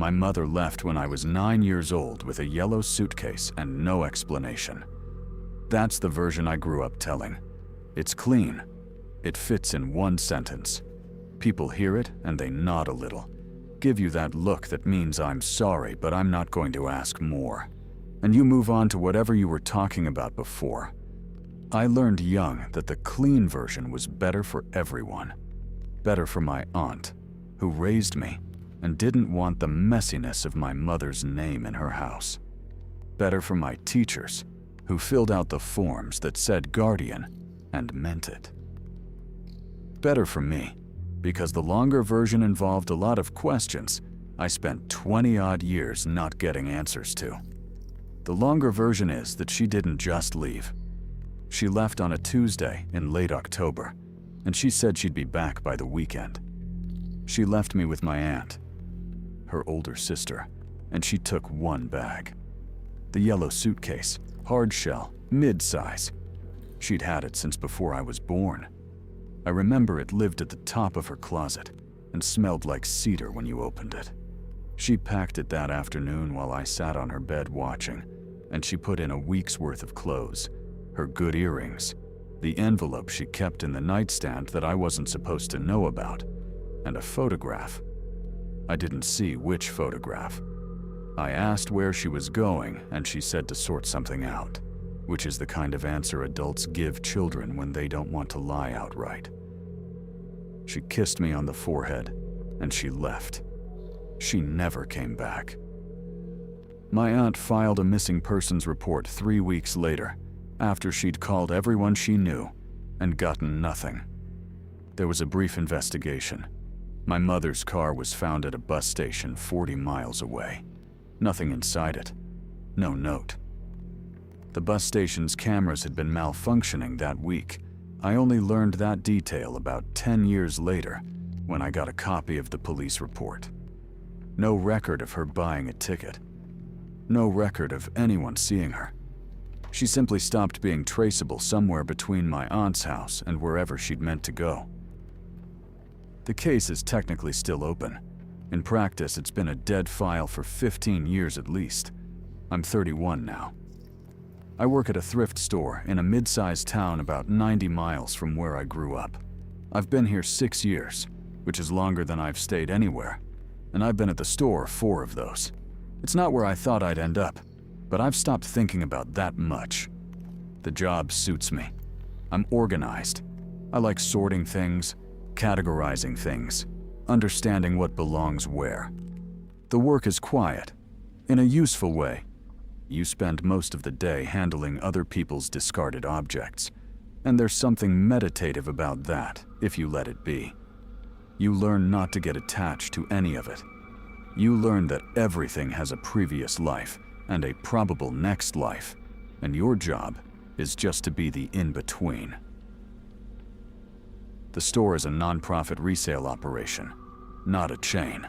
My mother left when I was 9 years old with a yellow suitcase and no explanation. That's the version I grew up telling. It's clean. It fits in one sentence. People hear it and they nod a little. Give you that look that means I'm sorry, but I'm not going to ask more. And you move on to whatever you were talking about before. I learned young that the clean version was better for everyone. Better for my aunt, who raised me and didn't want the messiness of my mother's name in her house. Better for my teachers, who filled out the forms that said guardian and meant it. Better for me, because the longer version involved a lot of questions I spent 20-odd years not getting answers to. The longer version is that she didn't just leave. She left on a Tuesday in late October, and she said she'd be back by the weekend. She left me with my aunt, her older sister, and she took one bag. The yellow suitcase, hard shell, mid-size. She'd had it since before I was born. I remember it lived at the top of her closet and smelled like cedar when you opened it. She packed it that afternoon while I sat on her bed watching, and she put in a week's worth of clothes, her good earrings, the envelope she kept in the nightstand that I wasn't supposed to know about, and a photograph. I didn't see which photograph. I asked where she was going, and she said to sort something out, which is the kind of answer adults give children when they don't want to lie outright. She kissed me on the forehead, and she left. She never came back. My aunt filed a missing persons report 3 weeks later, after she'd called everyone she knew and gotten nothing. There was a brief investigation. My mother's car was found at a bus station 40 miles away. Nothing inside it. No note. The bus station's cameras had been malfunctioning that week. I only learned that detail about 10 years later when I got a copy of the police report. No record of her buying a ticket. No record of anyone seeing her. She simply stopped being traceable somewhere between my aunt's house and wherever she'd meant to go. The case is technically still open. In practice, it's been a dead file for 15 years at least. I'm 31 now. I work at a thrift store in a mid-sized town about 90 miles from where I grew up. I've been here 6 years, which is longer than I've stayed anywhere, and I've been at the store 4 of those. It's not where I thought I'd end up, but I've stopped thinking about that much. The job suits me. I'm organized. I like sorting things, categorizing things, understanding what belongs where. The work is quiet, in a useful way. You spend most of the day handling other people's discarded objects, and there's something meditative about that if you let it be. You learn not to get attached to any of it. You learn that everything has a previous life and a probable next life, and your job is just to be the in-between. The store is a non-profit resale operation, not a chain.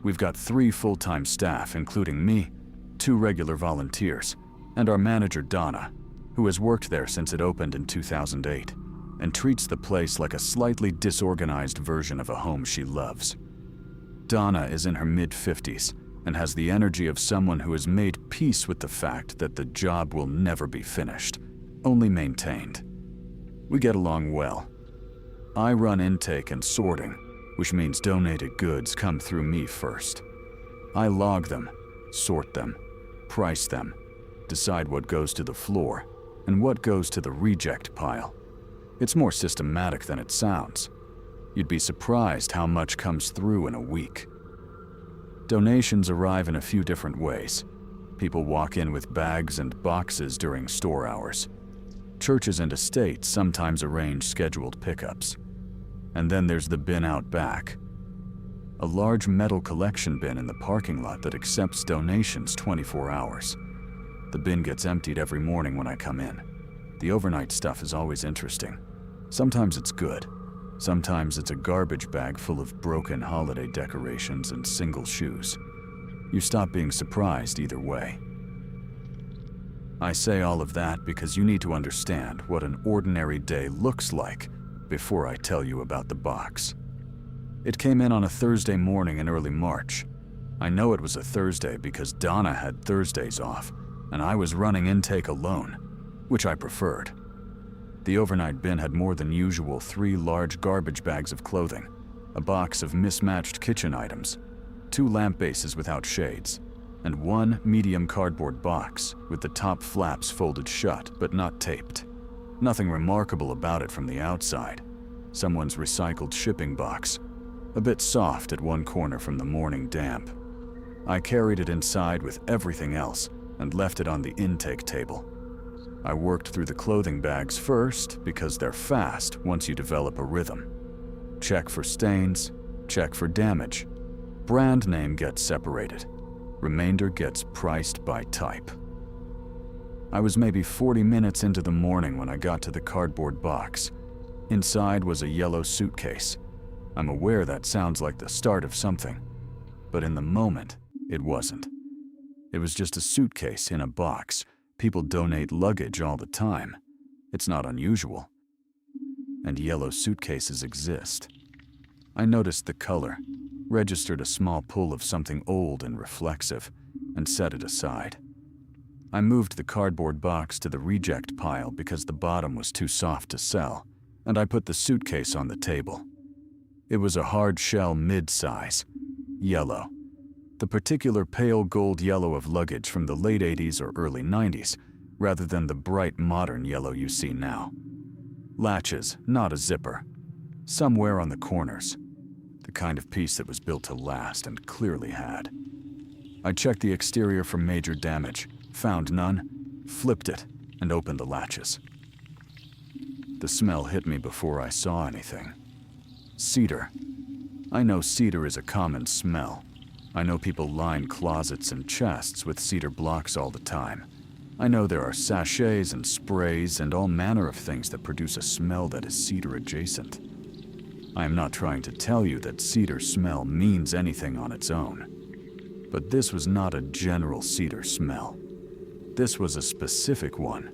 We've got 3 full-time staff, including me, 2 regular volunteers, and our manager Donna, who has worked there since it opened in 2008, and treats the place like a slightly disorganized version of a home she loves. Donna is in her mid-50s and has the energy of someone who has made peace with the fact that the job will never be finished, only maintained. We get along well. I run intake and sorting, which means donated goods come through me first. I log them, sort them, price them, decide what goes to the floor and what goes to the reject pile. It's more systematic than it sounds. You'd be surprised how much comes through in a week. Donations arrive in a few different ways. People walk in with bags and boxes during store hours. Churches and estates sometimes arrange scheduled pickups. And then there's the bin out back. A large metal collection bin in the parking lot that accepts donations 24 hours. The bin gets emptied every morning when I come in. The overnight stuff is always interesting. Sometimes it's good. Sometimes it's a garbage bag full of broken holiday decorations and single shoes. You stop being surprised either way. I say all of that because you need to understand what an ordinary day looks like before I tell you about the box. It came in on a Thursday morning in early March. I know it was a Thursday because Donna had Thursdays off, and I was running intake alone, which I preferred. The overnight bin had more than usual 3 large garbage bags of clothing, a box of mismatched kitchen items, 2 lamp bases without shades, and 1 medium cardboard box with the top flaps folded shut but not taped. Nothing remarkable about it from the outside. Someone's recycled shipping box, a bit soft at one corner from the morning damp. I carried it inside with everything else and left it on the intake table. I worked through the clothing bags first because they're fast once you develop a rhythm. Check for stains, check for damage. Brand name gets separated. Remainder gets priced by type. I was maybe 40 minutes into the morning when I got to the cardboard box. Inside was a yellow suitcase. I'm aware that sounds like the start of something, but in the moment, it wasn't. It was just a suitcase in a box. People donate luggage all the time. It's not unusual. And yellow suitcases exist. I noticed the color, registered a small pull of something old and reflexive, and set it aside. I moved the cardboard box to the reject pile because the bottom was too soft to sell, and I put the suitcase on the table. It was a hard shell mid-size, yellow. The particular pale gold yellow of luggage from the late 80s or early 90s, rather than the bright modern yellow you see now. Latches, not a zipper. Somewhere on the corners. The kind of piece that was built to last and clearly had. I checked the exterior for major damage, found none, flipped it, and opened the latches. The smell hit me before I saw anything. Cedar. I know cedar is a common smell. I know people line closets and chests with cedar blocks all the time. I know there are sachets and sprays and all manner of things that produce a smell that is cedar adjacent. I am not trying to tell you that cedar smell means anything on its own. But this was not a general cedar smell. This was a specific one.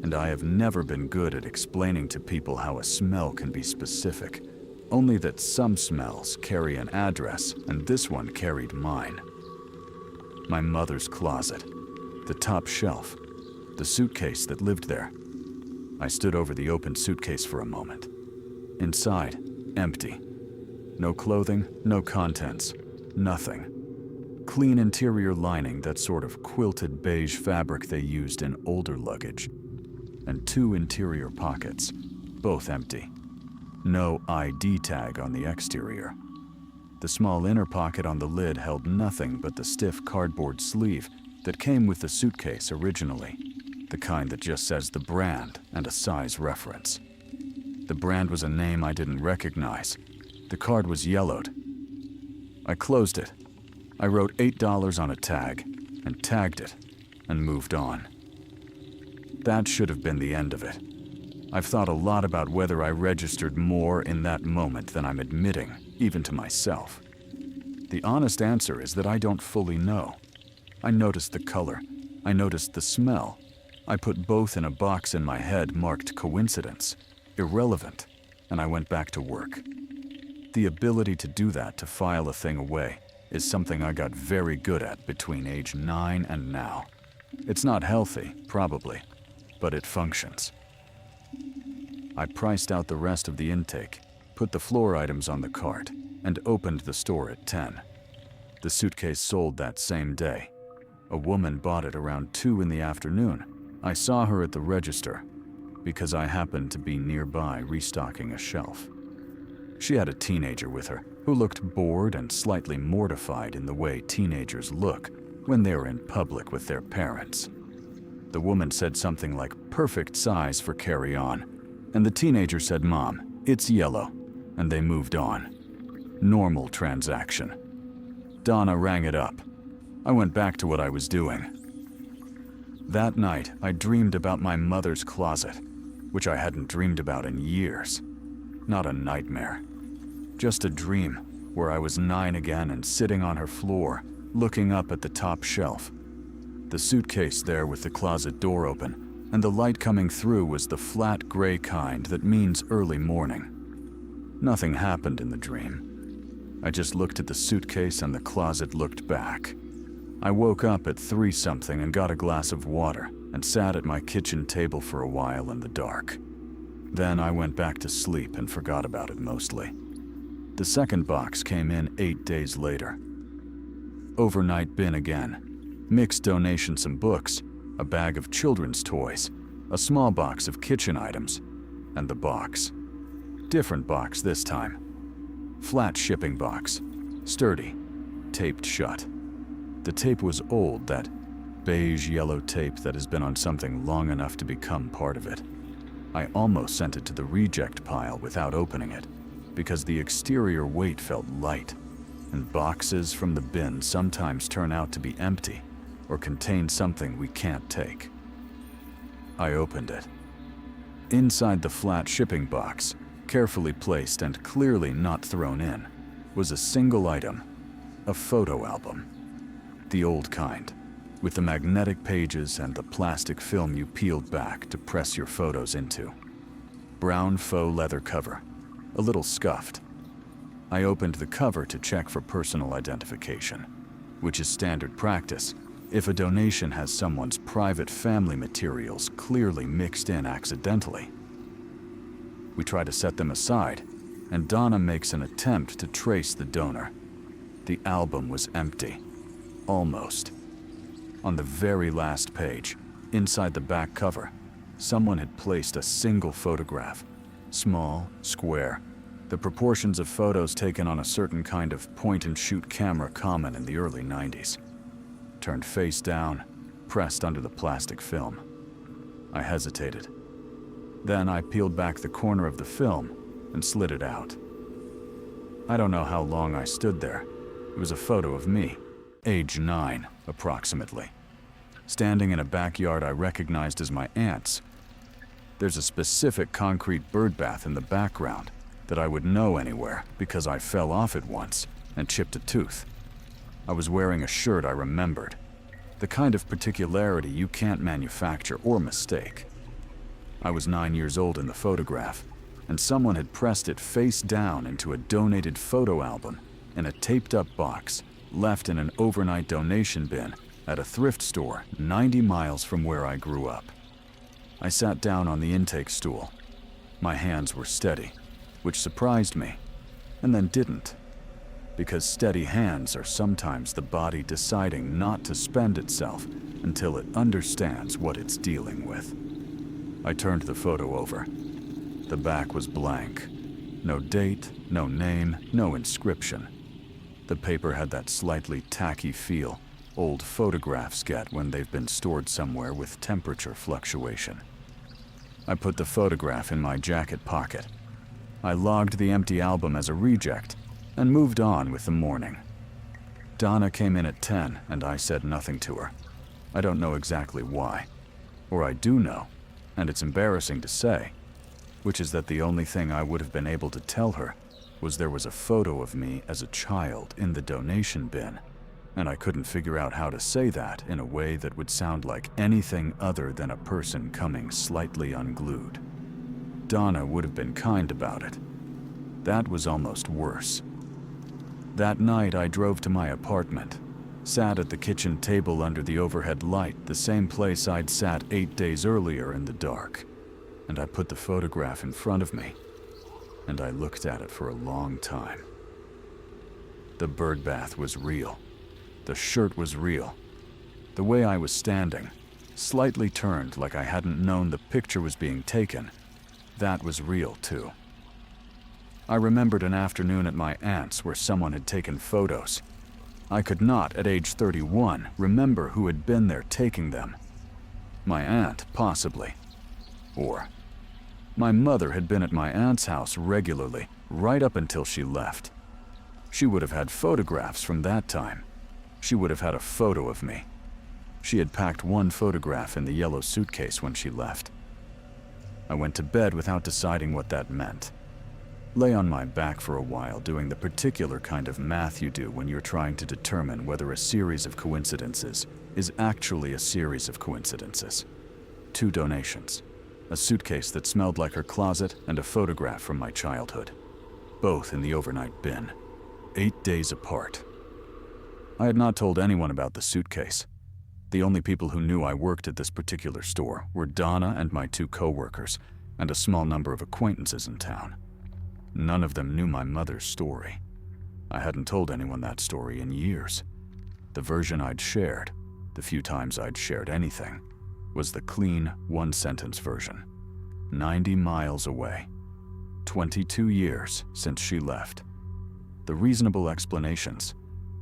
And I have never been good at explaining to people how a smell can be specific. Only that some smells carry an address, and this one carried mine. My mother's closet, the top shelf, the suitcase that lived there. I stood over the open suitcase for a moment. Inside, empty. No clothing, no contents, nothing. Clean interior lining, that sort of quilted beige fabric they used in older luggage. And 2 interior pockets, both empty. No ID tag on the exterior. The small inner pocket on the lid held nothing but the stiff cardboard sleeve that came with the suitcase originally, the kind that just says the brand and a size reference. The brand was a name I didn't recognize. The card was yellowed. I closed it. I wrote $8 on a tag and tagged it and moved on. That should have been the end of it. I've thought a lot about whether I registered more in that moment than I'm admitting, even to myself. The honest answer is that I don't fully know. I noticed the color. I noticed the smell. I put both in a box in my head marked coincidence, irrelevant, and I went back to work. The ability to do that, to file a thing away, is something I got very good at between age 9 and now. It's not healthy, probably, but it functions. I priced out the rest of the intake, put the floor items on the cart, and opened the store at 10. The suitcase sold that same day. A woman bought it around 2 in the afternoon. I saw her at the register because I happened to be nearby restocking a shelf. She had a teenager with her who looked bored and slightly mortified in the way teenagers look when they are in public with their parents. The woman said something like perfect size for carry-on, and the teenager said, "Mom, it's yellow," and they moved on. Normal transaction. Donna rang it up. I went back to what I was doing. That night, I dreamed about my mother's closet, which I hadn't dreamed about in years. Not a nightmare. Just a dream where I was 9 again and sitting on her floor, looking up at the top shelf. The suitcase there with the closet door open, and the light coming through was the flat gray kind that means early morning. Nothing happened in the dream. I just looked at the suitcase and the closet looked back. I woke up at 3-something and got a glass of water and sat at my kitchen table for a while in the dark. Then I went back to sleep and forgot about it mostly. The second box came in 8 days later. Overnight bin again. Mixed donation, some books, a bag of children's toys, a small box of kitchen items, and the box. Different box this time. Flat shipping box. Sturdy. Taped shut. The tape was old, that beige yellow tape that has been on something long enough to become part of it. I almost sent it to the reject pile without opening it, because the exterior weight felt light, and boxes from the bin sometimes turn out to be empty or contain something we can't take. I opened it. Inside the flat shipping box, carefully placed and clearly not thrown in, was a single item, a photo album. The old kind, with the magnetic pages and the plastic film you peeled back to press your photos into. Brown faux leather cover, a little scuffed. I opened the cover to check for personal identification, which is standard practice if a donation has someone's private family materials clearly mixed in accidentally. We try to set them aside, and Donna makes an attempt to trace the donor. The album was empty. Almost. On the very last page, inside the back cover, someone had placed a single photograph. Small, square, the proportions of photos taken on a certain kind of point-and-shoot camera common in the early 90s. Turned face down, pressed under the plastic film. I hesitated. Then I peeled back the corner of the film and slid it out. I don't know how long I stood there. It was a photo of me, age 9, approximately, standing in a backyard I recognized as my aunt's. There's a specific concrete birdbath in the background that I would know anywhere because I fell off it once and chipped a tooth. I was wearing a shirt I remembered, the kind of particularity you can't manufacture or mistake. I was 9 years old in the photograph, and someone had pressed it face down into a donated photo album in a taped-up box left in an overnight donation bin at a thrift store 90 miles from where I grew up. I sat down on the intake stool. My hands were steady, which surprised me, and then didn't, because steady hands are sometimes the body deciding not to spend itself until it understands what it's dealing with. I turned the photo over. The back was blank. No date, no name, no inscription. The paper had that slightly tacky feel old photographs get when they've been stored somewhere with temperature fluctuation. I put the photograph in my jacket pocket. I logged the empty album as a reject and moved on with the morning. Donna came in at 10 and I said nothing to her. I don't know exactly why. Or I do know, and it's embarrassing to say, which is that the only thing I would have been able to tell her was there was a photo of me as a child in the donation bin, and I couldn't figure out how to say that in a way that would sound like anything other than a person coming slightly unglued. Donna would have been kind about it. That was almost worse. That night I drove to my apartment, sat at the kitchen table under the overhead light, the same place I'd sat 8 days earlier in the dark, and I put the photograph in front of me, and I looked at it for a long time. The birdbath was real. The shirt was real. The way I was standing, slightly turned like I hadn't known the picture was being taken, that was real too. I remembered an afternoon at my aunt's where someone had taken photos. I could not, at age 31, remember who had been there taking them. My aunt, possibly. Or my mother had been at my aunt's house regularly, right up until she left. She would have had photographs from that time. She would have had a photo of me. She had packed one photograph in the yellow suitcase when she left. I went to bed without deciding what that meant. Lay on my back for a while doing the particular kind of math you do when you're trying to determine whether a series of coincidences is actually a series of coincidences. 2 donations. A suitcase that smelled like her closet and a photograph from my childhood. Both in the overnight bin. 8 days apart. I had not told anyone about the suitcase. The only people who knew I worked at this particular store were Donna and my 2 coworkers, and a small number of acquaintances in town. None of them knew my mother's story. I hadn't told anyone that story in years. The version I'd shared, the few times I'd shared anything, was the clean, one-sentence version. 90 miles away. 22 years since she left. The reasonable explanations.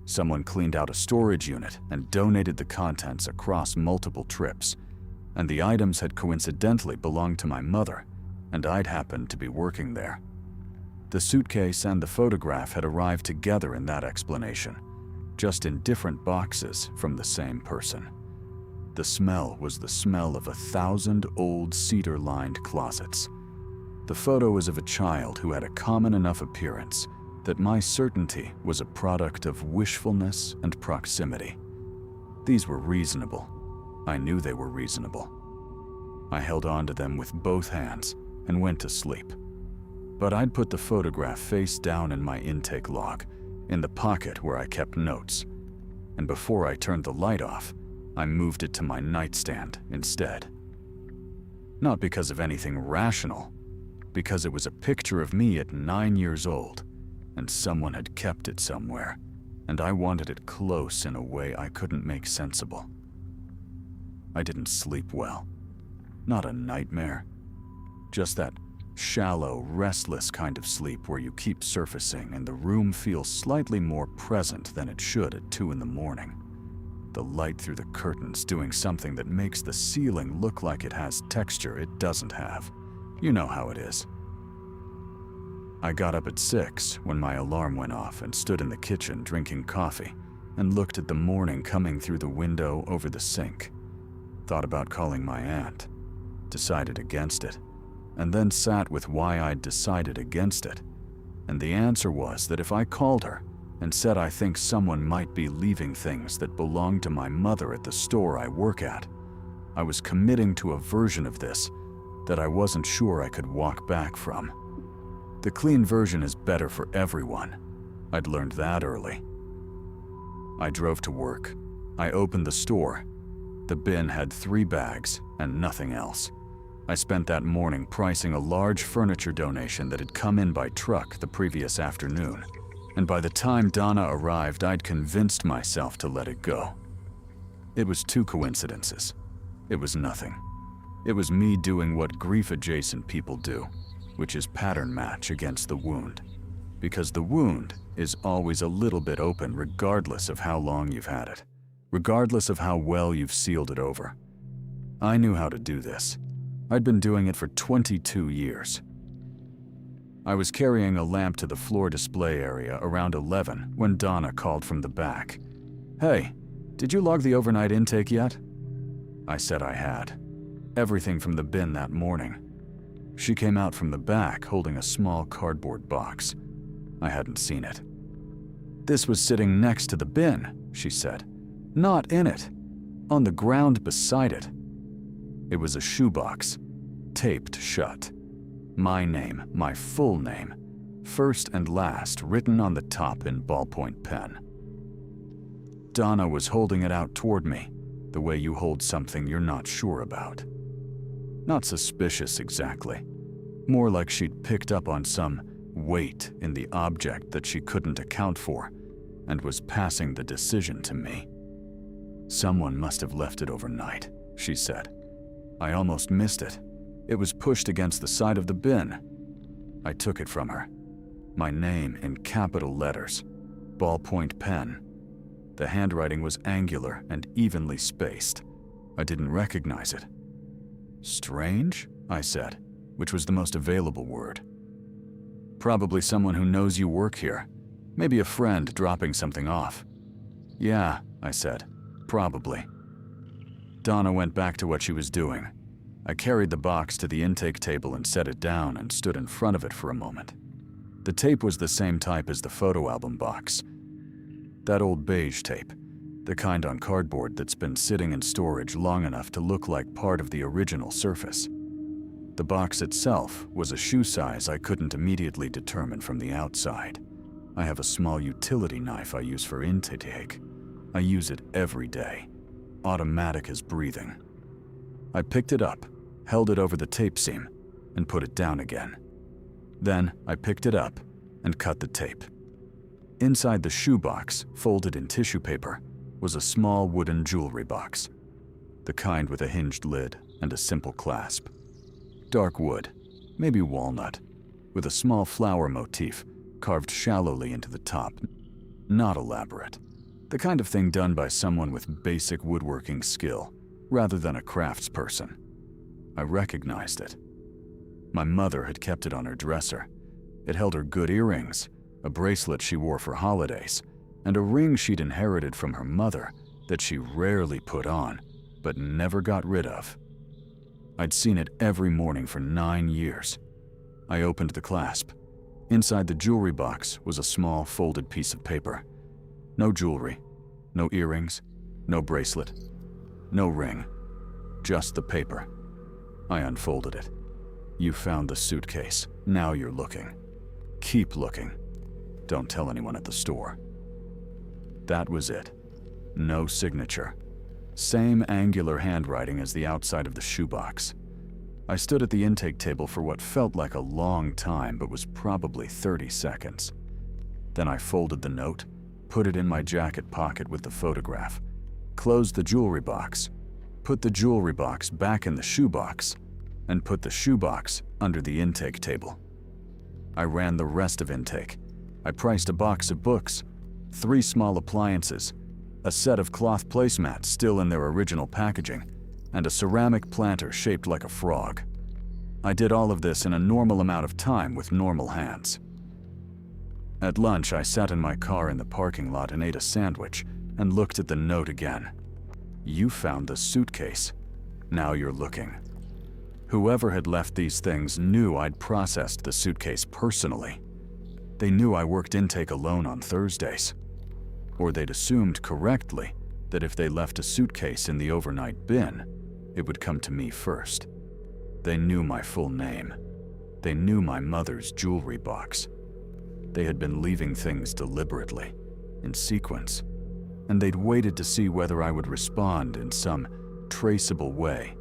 Someone cleaned out a storage unit and donated the contents across multiple trips, and the items had coincidentally belonged to my mother, and I'd happened to be working there. The suitcase and the photograph had arrived together in that explanation, just in different boxes from the same person. The smell was the smell of 1,000 old cedar-lined closets. The photo was of a child who had a common enough appearance that my certainty was a product of wishfulness and proximity. These were reasonable. I knew they were reasonable. I held on to them with both hands and went to sleep. But I'd put the photograph face down in my intake log, in the pocket where I kept notes, and before I turned the light off, I moved it to my nightstand instead. Not because of anything rational, because it was a picture of me at 9 years old, and someone had kept it somewhere, and I wanted it close in a way I couldn't make sensible. I didn't sleep well. Not a nightmare. Just that shallow, restless kind of sleep where you keep surfacing and the room feels slightly more present than it should at 2 in the morning. The light through the curtains doing something that makes the ceiling look like it has texture it doesn't have. You know how it is. I got up at 6 when my alarm went off and stood in the kitchen drinking coffee and looked at the morning coming through the window over the sink. Thought about calling my aunt. Decided against it. And then sat with why I'd decided against it. And the answer was that if I called her and said I think someone might be leaving things that belong to my mother at the store I work at, I was committing to a version of this that I wasn't sure I could walk back from. The clean version is better for everyone. I'd learned that early. I drove to work. I opened the store. The bin had 3 bags and nothing else. I spent that morning pricing a large furniture donation that had come in by truck the previous afternoon, and by the time Donna arrived, I'd convinced myself to let it go. It was 2 coincidences. It was nothing. It was me doing what grief-adjacent people do, which is pattern match against the wound, because the wound is always a little bit open regardless of how long you've had it, regardless of how well you've sealed it over. I knew how to do this. I'd been doing it for 22 years. I was carrying a lamp to the floor display area around 11 when Donna called from the back. "Hey, did you log the overnight intake yet?" I said I had. Everything from the bin that morning. She came out from the back holding a small cardboard box. I hadn't seen it. "This was sitting next to the bin," she said. "Not in it. On the ground beside it." It was a shoebox, taped shut. My name, my full name, first and last written on the top in ballpoint pen. Donna was holding it out toward me, the way you hold something you're not sure about. Not suspicious exactly. More like she'd picked up on some weight in the object that she couldn't account for and was passing the decision to me. "Someone must have left it overnight," she said. "I almost missed it. It was pushed against the side of the bin." I took it from her. My name in capital letters, ballpoint pen. The handwriting was angular and evenly spaced. I didn't recognize it. "Strange?" I said, which was the most available word. "Probably someone who knows you work here. Maybe a friend dropping something off." "Yeah," I said, "probably." Donna went back to what she was doing. I carried the box to the intake table and set it down and stood in front of it for a moment. The tape was the same type as the photo album box. That old beige tape, the kind on cardboard that's been sitting in storage long enough to look like part of the original surface. The box itself was a shoe size I couldn't immediately determine from the outside. I have a small utility knife I use for intake. I use it every day. Automatic as breathing. I picked it up, held it over the tape seam, and put it down again. Then I picked it up and cut the tape. Inside the shoebox, folded in tissue paper, was a small wooden jewelry box. The kind with a hinged lid and a simple clasp. Dark wood, maybe walnut, with a small flower motif carved shallowly into the top. Not elaborate. The kind of thing done by someone with basic woodworking skill, rather than a craftsperson. I recognized it. My mother had kept it on her dresser. It held her good earrings, a bracelet she wore for holidays, and a ring she'd inherited from her mother that she rarely put on, but never got rid of. I'd seen it every morning for 9 years. I opened the clasp. Inside the jewelry box was a small folded piece of paper. No jewelry, no earrings, no bracelet, no ring, just the paper. I unfolded it. You found the suitcase. Now you're looking. Keep looking. Don't tell anyone at the store. That was it. No signature. Same angular handwriting as the outside of the shoebox. I stood at the intake table for what felt like a long time, but was probably 30 seconds. Then I folded the note, put it in my jacket pocket with the photograph, closed the jewelry box, put the jewelry box back in the shoebox, and put the shoebox under the intake table. I ran the rest of intake. I priced a box of books, 3 small appliances, a set of cloth placemats still in their original packaging, and a ceramic planter shaped like a frog. I did all of this in a normal amount of time with normal hands. At lunch, I sat in my car in the parking lot and ate a sandwich and looked at the note again. You found the suitcase. Now you're looking. Whoever had left these things knew I'd processed the suitcase personally. They knew I worked intake alone on Thursdays. Or they'd assumed correctly that if they left a suitcase in the overnight bin, it would come to me first. They knew my full name. They knew my mother's jewelry box. They had been leaving things deliberately, in sequence, and they'd waited to see whether I would respond in some traceable way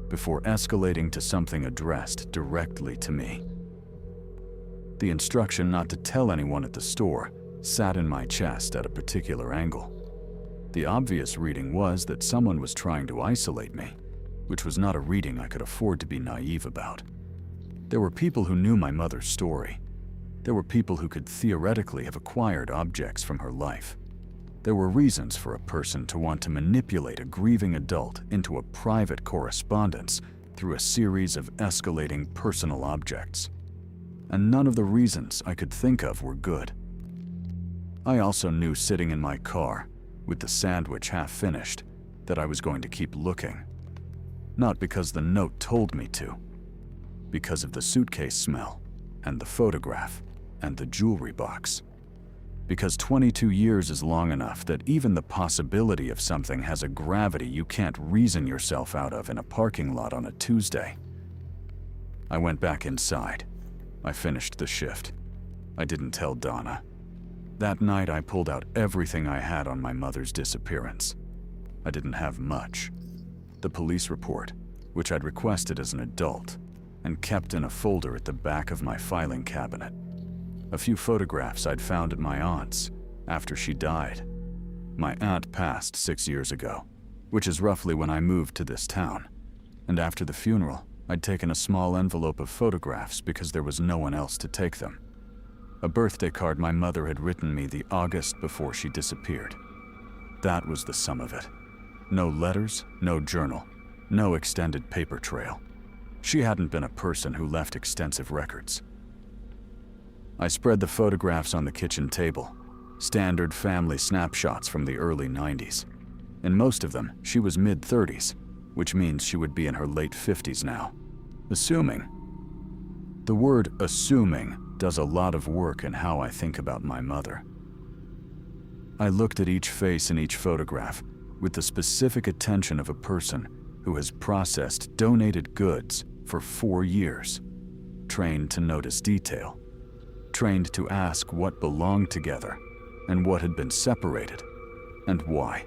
before escalating to something addressed directly to me. The instruction not to tell anyone at the store sat in my chest at a particular angle. The obvious reading was that someone was trying to isolate me, which was not a reading I could afford to be naive about. There were people who knew my mother's story. There were people who could theoretically have acquired objects from her life. There were reasons for a person to want to manipulate a grieving adult into a private correspondence through a series of escalating personal objects. And none of the reasons I could think of were good. I also knew sitting in my car, with the sandwich half finished, that I was going to keep looking. Not because the note told me to, because of the suitcase smell, and the photograph, and the jewelry box. Because 22 years is long enough that even the possibility of something has a gravity you can't reason yourself out of in a parking lot on a Tuesday. I went back inside. I finished the shift. I didn't tell Donna. That night I pulled out everything I had on my mother's disappearance. I didn't have much. The police report, which I'd requested as an adult, and kept in a folder at the back of my filing cabinet. A few photographs I'd found at my aunt's after she died. My aunt passed 6 years ago, which is roughly when I moved to this town. And after the funeral, I'd taken a small envelope of photographs because there was no one else to take them. A birthday card my mother had written me the August before she disappeared. That was the sum of it. No letters, no journal, no extended paper trail. She hadn't been a person who left extensive records. I spread the photographs on the kitchen table, standard family snapshots from the early 90s. In most of them, she was mid-30s, which means she would be in her late 50s now. Assuming. The word assuming does a lot of work in how I think about my mother. I looked at each face in each photograph with the specific attention of a person who has processed donated goods for 4 years, trained to notice detail. trained to ask what belonged together and what had been separated, and why.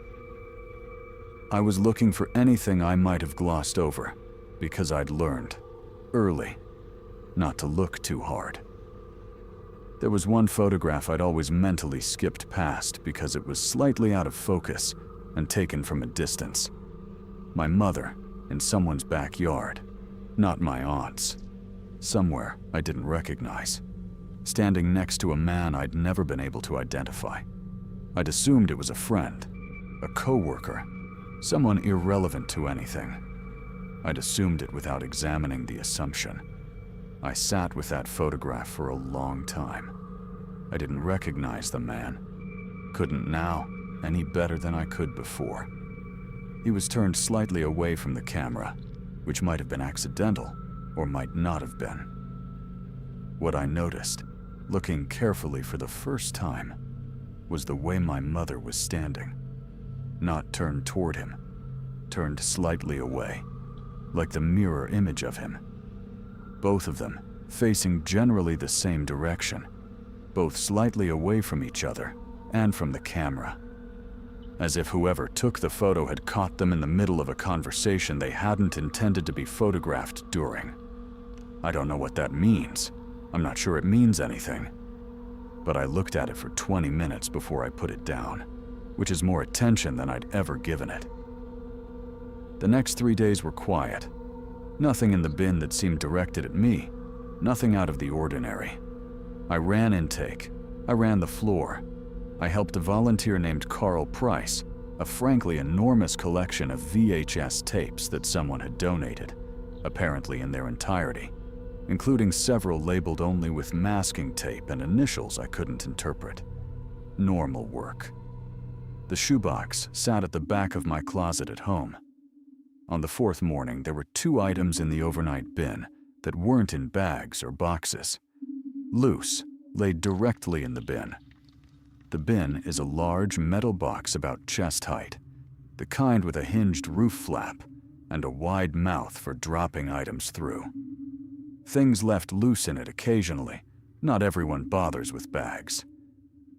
I was looking for anything I might have glossed over, because I'd learned, early, not to look too hard. There was one photograph I'd always mentally skipped past because it was slightly out of focus and taken from a distance. My mother in someone's backyard, not my aunt's. Somewhere I didn't recognize, standing next to a man I'd never been able to identify. I'd assumed it was a friend, a coworker, someone irrelevant to anything. I'd assumed it without examining the assumption. I sat with that photograph for a long time. I didn't recognize the man. Couldn't now, any better than I could before. He was turned slightly away from the camera, which might have been accidental or might not have been. What I noticed, looking carefully for the first time, was the way my mother was standing. Not turned toward him, turned slightly away, like the mirror image of him. Both of them facing generally the same direction, both slightly away from each other and from the camera, as if whoever took the photo had caught them in the middle of a conversation they hadn't intended to be photographed during. I don't know what that means. I'm not sure it means anything. But I looked at it for 20 minutes before I put it down, which is more attention than I'd ever given it. The next 3 days were quiet. Nothing in the bin that seemed directed at me, nothing out of the ordinary. I ran intake, I ran the floor. I helped a volunteer named Carl Price, a frankly enormous collection of VHS tapes that someone had donated, apparently in their entirety, including several labeled only with masking tape and initials I couldn't interpret. Normal work. The shoebox sat at the back of my closet at home. On the fourth morning, there were 2 items in the overnight bin that weren't in bags or boxes. Loose, laid directly in the bin. The bin is a large metal box about chest height, the kind with a hinged roof flap and a wide mouth for dropping items through. Things left loose in it occasionally. Not everyone bothers with bags.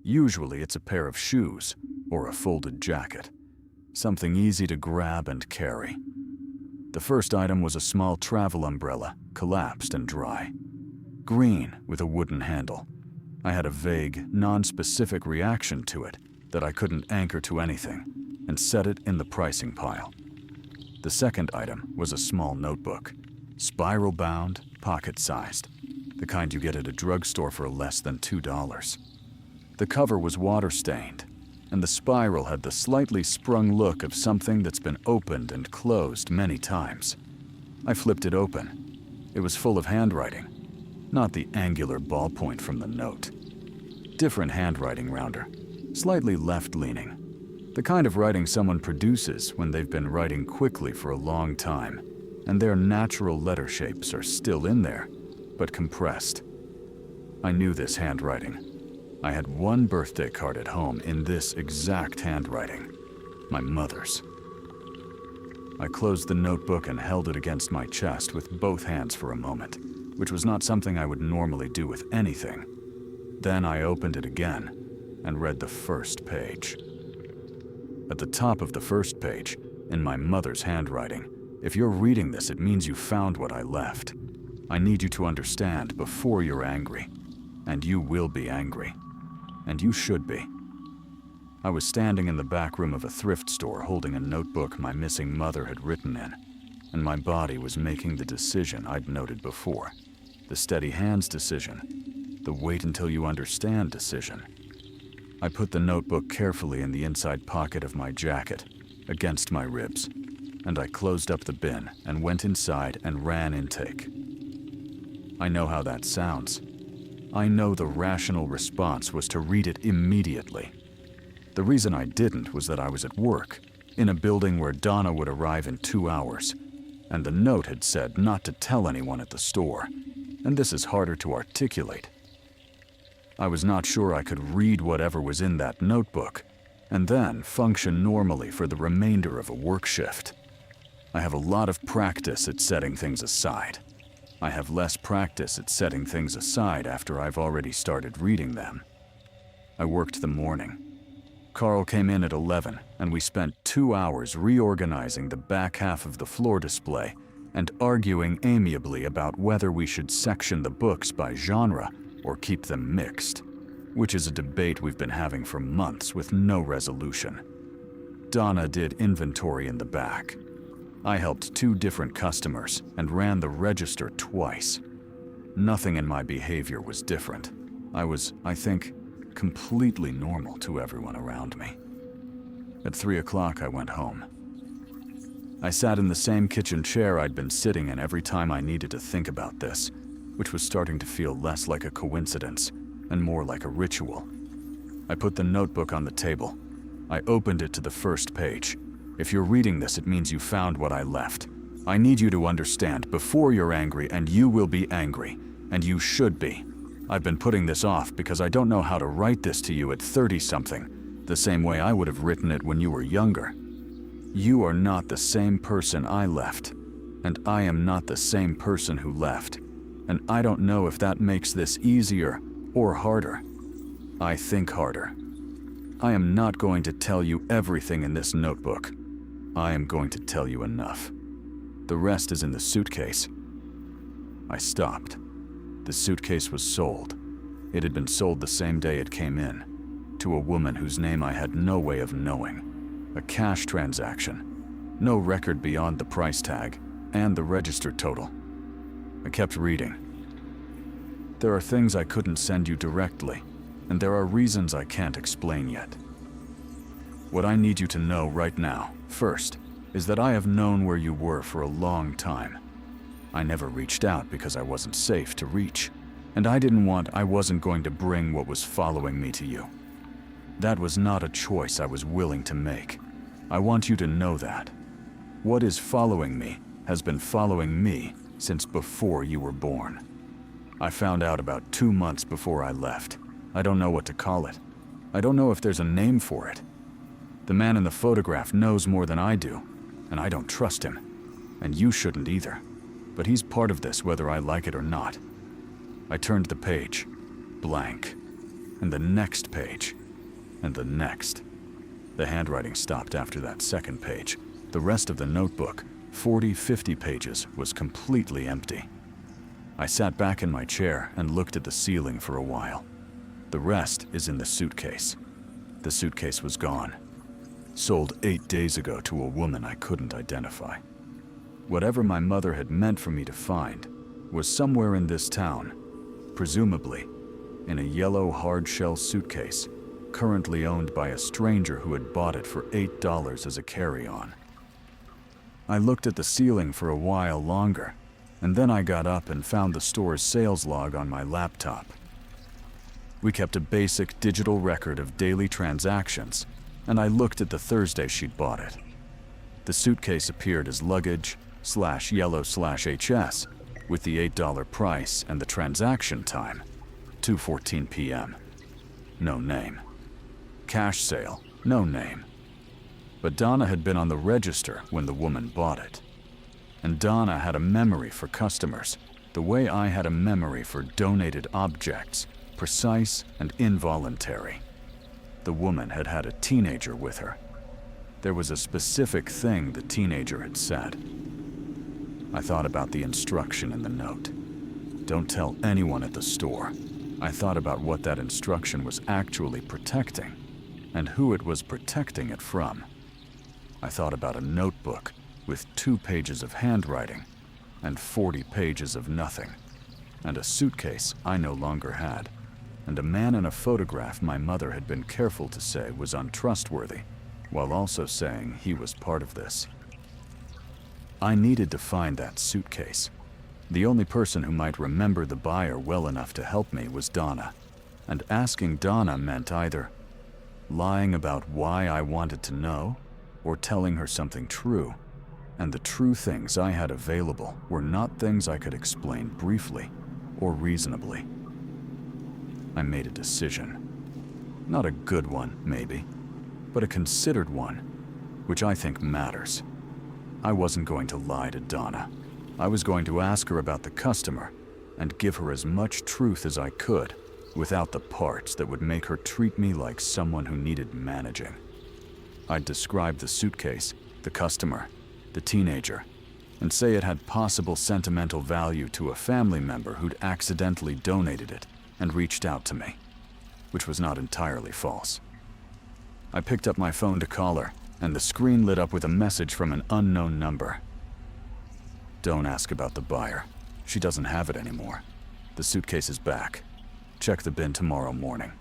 Usually it's a pair of shoes or a folded jacket, something easy to grab and carry. The first item was a small travel umbrella, collapsed and dry. Green with a wooden handle. I had a vague, non-specific reaction to it that I couldn't anchor to anything, and set it in the pricing pile. The second item was a small notebook, spiral-bound, pocket-sized, the kind you get at a drugstore for less than $2. The cover was water-stained, and the spiral had the slightly sprung look of something that's been opened and closed many times. I flipped it open. It was full of handwriting, not the angular ballpoint from the note. Different handwriting rounder, slightly left-leaning, the kind of writing someone produces when they've been writing quickly for a long time, and their natural letter shapes are still in there, but compressed. I knew this handwriting. I had one birthday card at home in this exact handwriting, my mother's. I closed the notebook and held it against my chest with both hands for a moment, which was not something I would normally do with anything. Then I opened it again and read the first page. At the top of the first page, in my mother's handwriting, if you're reading this, it means you found what I left. I need you to understand before you're angry. And you will be angry. And you should be. I was standing in the back room of a thrift store holding a notebook my missing mother had written in, and my body was making the decision I'd noted before. The steady hands decision. The wait until you understand decision. I put the notebook carefully in the inside pocket of my jacket, against my ribs, and I closed up the bin and went inside and ran intake. I know how that sounds. I know the rational response was to read it immediately. The reason I didn't was that I was at work, in a building where Donna would arrive in 2 hours, and the note had said not to tell anyone at the store, and this is harder to articulate. I was not sure I could read whatever was in that notebook, and then function normally for the remainder of a work shift. I have a lot of practice at setting things aside. I have less practice at setting things aside after I've already started reading them. I worked the morning. Carl came in at 11, and we spent 2 hours reorganizing the back half of the floor display and arguing amiably about whether we should section the books by genre or keep them mixed, which is a debate we've been having for months with no resolution. Donna did inventory in the back. I helped 2 different customers and ran the register twice. Nothing in my behavior was different. I was, I think, completely normal to everyone around me. At 3 o'clock, I went home. I sat in the same kitchen chair I'd been sitting in every time I needed to think about this, which was starting to feel less like a coincidence and more like a ritual. I put the notebook on the table. I opened it to the first page. If you're reading this, it means you found what I left. I need you to understand before you're angry, and you will be angry, and you should be. I've been putting this off because I don't know how to write this to you at 30-something, the same way I would have written it when you were younger. You are not the same person I left, and I am not the same person who left, and I don't know if that makes this easier or harder. I think harder. I am not going to tell you everything in this notebook. I am going to tell you enough. The rest is in the suitcase. I stopped. The suitcase was sold. It had been sold the same day it came in, to a woman whose name I had no way of knowing. A cash transaction. No record beyond the price tag and the register total. I kept reading. There are things I couldn't send you directly, and there are reasons I can't explain yet. What I need you to know right now, first, is that I have known where you were for a long time. I never reached out because I wasn't safe to reach, and I wasn't going to bring what was following me to you. That was not a choice I was willing to make. I want you to know that. What is following me has been following me since before you were born. I found out about 2 months before I left. I don't know what to call it. I don't know if there's a name for it. The man in the photograph knows more than I do, and I don't trust him. And you shouldn't either. But he's part of this whether I like it or not. I turned the page, blank, and the next page, and the next. The handwriting stopped after that second page. The rest of the notebook, 40-50 pages, was completely empty. I sat back in my chair and looked at the ceiling for a while. The rest is in the suitcase. The suitcase was gone. Sold 8 days ago to a woman I couldn't identify. Whatever my mother had meant for me to find was somewhere in this town, presumably in a yellow hard-shell suitcase, currently owned by a stranger who had bought it for $8 as a carry-on. I looked at the ceiling for a while longer, and then I got up and found the store's sales log on my laptop. We kept a basic digital record of daily transactions, and I looked at the Thursday she'd bought it. The suitcase appeared as luggage/yellow/HS, with the $8 price and the transaction time, 2:14 p.m. No name. Cash sale, no name. But Donna had been on the register when the woman bought it. And Donna had a memory for customers, the way I had a memory for donated objects, precise and involuntary. The woman had had a teenager with her. There was a specific thing the teenager had said. I thought about the instruction in the note. Don't tell anyone at the store. I thought about what that instruction was actually protecting, and who it was protecting it from. I thought about a notebook with 2 pages of handwriting and 40 pages of nothing, and a suitcase I no longer had, and a man in a photograph my mother had been careful to say was untrustworthy, while also saying he was part of this. I needed to find that suitcase. The only person who might remember the buyer well enough to help me was Donna, and asking Donna meant either lying about why I wanted to know or telling her something true, and the true things I had available were not things I could explain briefly or reasonably. I made a decision. Not a good one, maybe, but a considered one, which I think matters. I wasn't going to lie to Donna. I was going to ask her about the customer and give her as much truth as I could without the parts that would make her treat me like someone who needed managing. I'd describe the suitcase, the customer, the teenager, and say it had possible sentimental value to a family member who'd accidentally donated it and reached out to me, which was not entirely false. I picked up my phone to call her, and the screen lit up with a message from an unknown number. Don't ask about the buyer. She doesn't have it anymore. The suitcase is back. Check the bin tomorrow morning.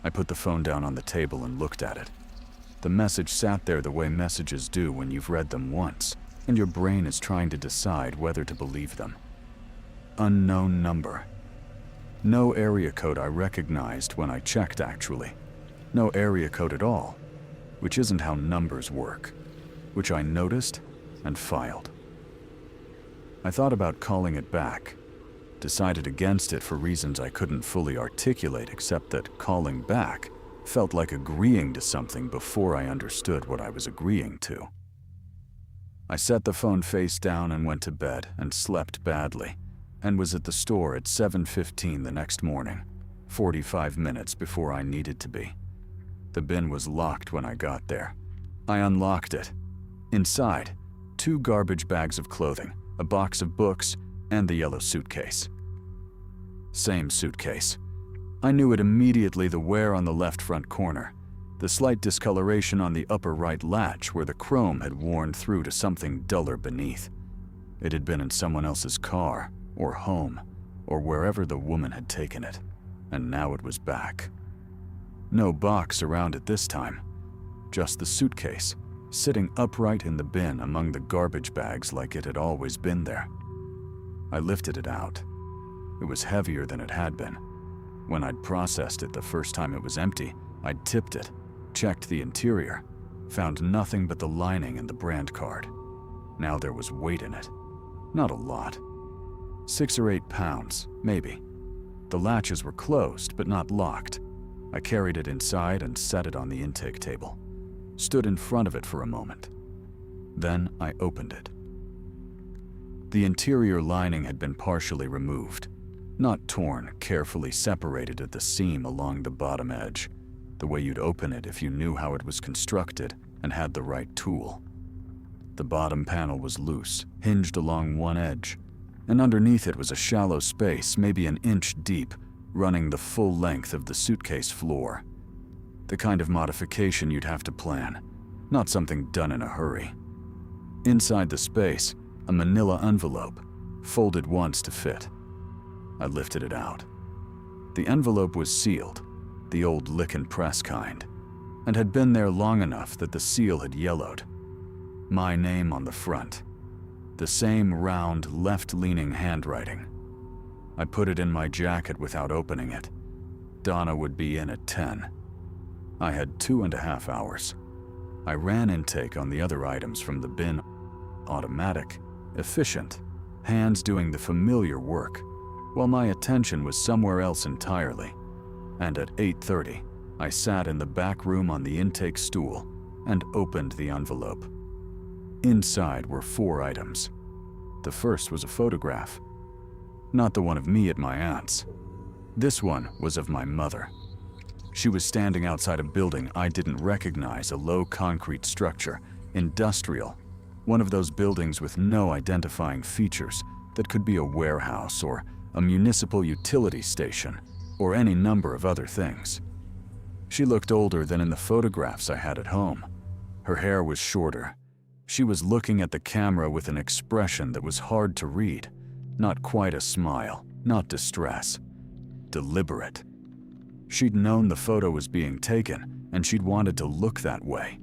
I put the phone down on the table and looked at it. The message sat there the way messages do when you've read them once, and your brain is trying to decide whether to believe them. Unknown number. No area code I recognized when I checked, actually. No area code at all, which isn't how numbers work, which I noticed and filed. I thought about calling it back, decided against it for reasons I couldn't fully articulate, except that calling back felt like agreeing to something before I understood what I was agreeing to. I set the phone face down and went to bed and slept badly, and was at the store at 7:15 the next morning, 45 minutes before I needed to be. The bin was locked when I got there. I unlocked it. Inside, 2 garbage bags of clothing, a box of books, and the yellow suitcase. Same suitcase. I knew it immediately, the wear on the left front corner, the slight discoloration on the upper right latch where the chrome had worn through to something duller beneath. It had been in someone else's car, or home, or wherever the woman had taken it, and now it was back. No box around it this time, just the suitcase, sitting upright in the bin among the garbage bags like it had always been there. I lifted it out. It was heavier than it had been. When I'd processed it the first time it was empty, I'd tipped it, checked the interior, found nothing but the lining and the brand card. Now there was weight in it. Not a lot. 6 or 8 pounds, maybe. The latches were closed, but not locked. I carried it inside and set it on the intake table. Stood in front of it for a moment. Then I opened it. The interior lining had been partially removed. Not torn, carefully separated at the seam along the bottom edge, the way you'd open it if you knew how it was constructed and had the right tool. The bottom panel was loose, hinged along one edge, and underneath it was a shallow space, maybe an inch deep, running the full length of the suitcase floor. The kind of modification you'd have to plan, not something done in a hurry. Inside the space, a manila envelope, folded once to fit. I lifted it out. The envelope was sealed, the old lick and press kind, and had been there long enough that the seal had yellowed. My name on the front. The same round, left-leaning handwriting. I put it in my jacket without opening it. Donna would be in at 10. I had 2.5 hours. I ran intake on the other items from the bin. Automatic, efficient, hands doing the familiar work, while my attention was somewhere else entirely. And at 8:30, I sat in the back room on the intake stool and opened the envelope. Inside were 4 items. The first was a photograph. Not the one of me at my aunt's. This one was of my mother. She was standing outside a building I didn't recognize, a low concrete structure, industrial, one of those buildings with no identifying features that could be a warehouse or a municipal utility station or any number of other things. She looked older than in the photographs I had at home. Her hair was shorter. She was looking at the camera with an expression that was hard to read. Not quite a smile, not distress. Deliberate. She'd known the photo was being taken, and she'd wanted to look that way.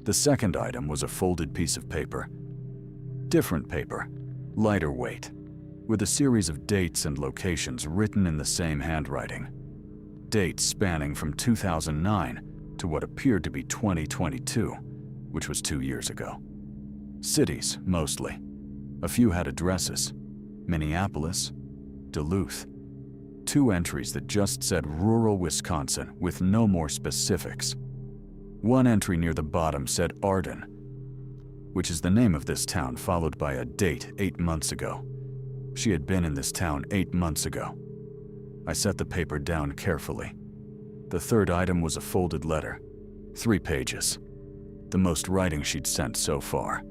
The second item was a folded piece of paper. Different paper, lighter weight, with a series of dates and locations written in the same handwriting. Dates spanning from 2009 to what appeared to be 2022, which was 2 years ago. Cities, mostly. A few had addresses. Minneapolis, Duluth. 2 entries that just said rural Wisconsin with no more specifics. One entry near the bottom said Arden, which is the name of this town followed by a date 8 months ago. She had been in this town 8 months ago. I set the paper down carefully. The third item was a folded letter, 3 pages. The most writing she'd sent so far.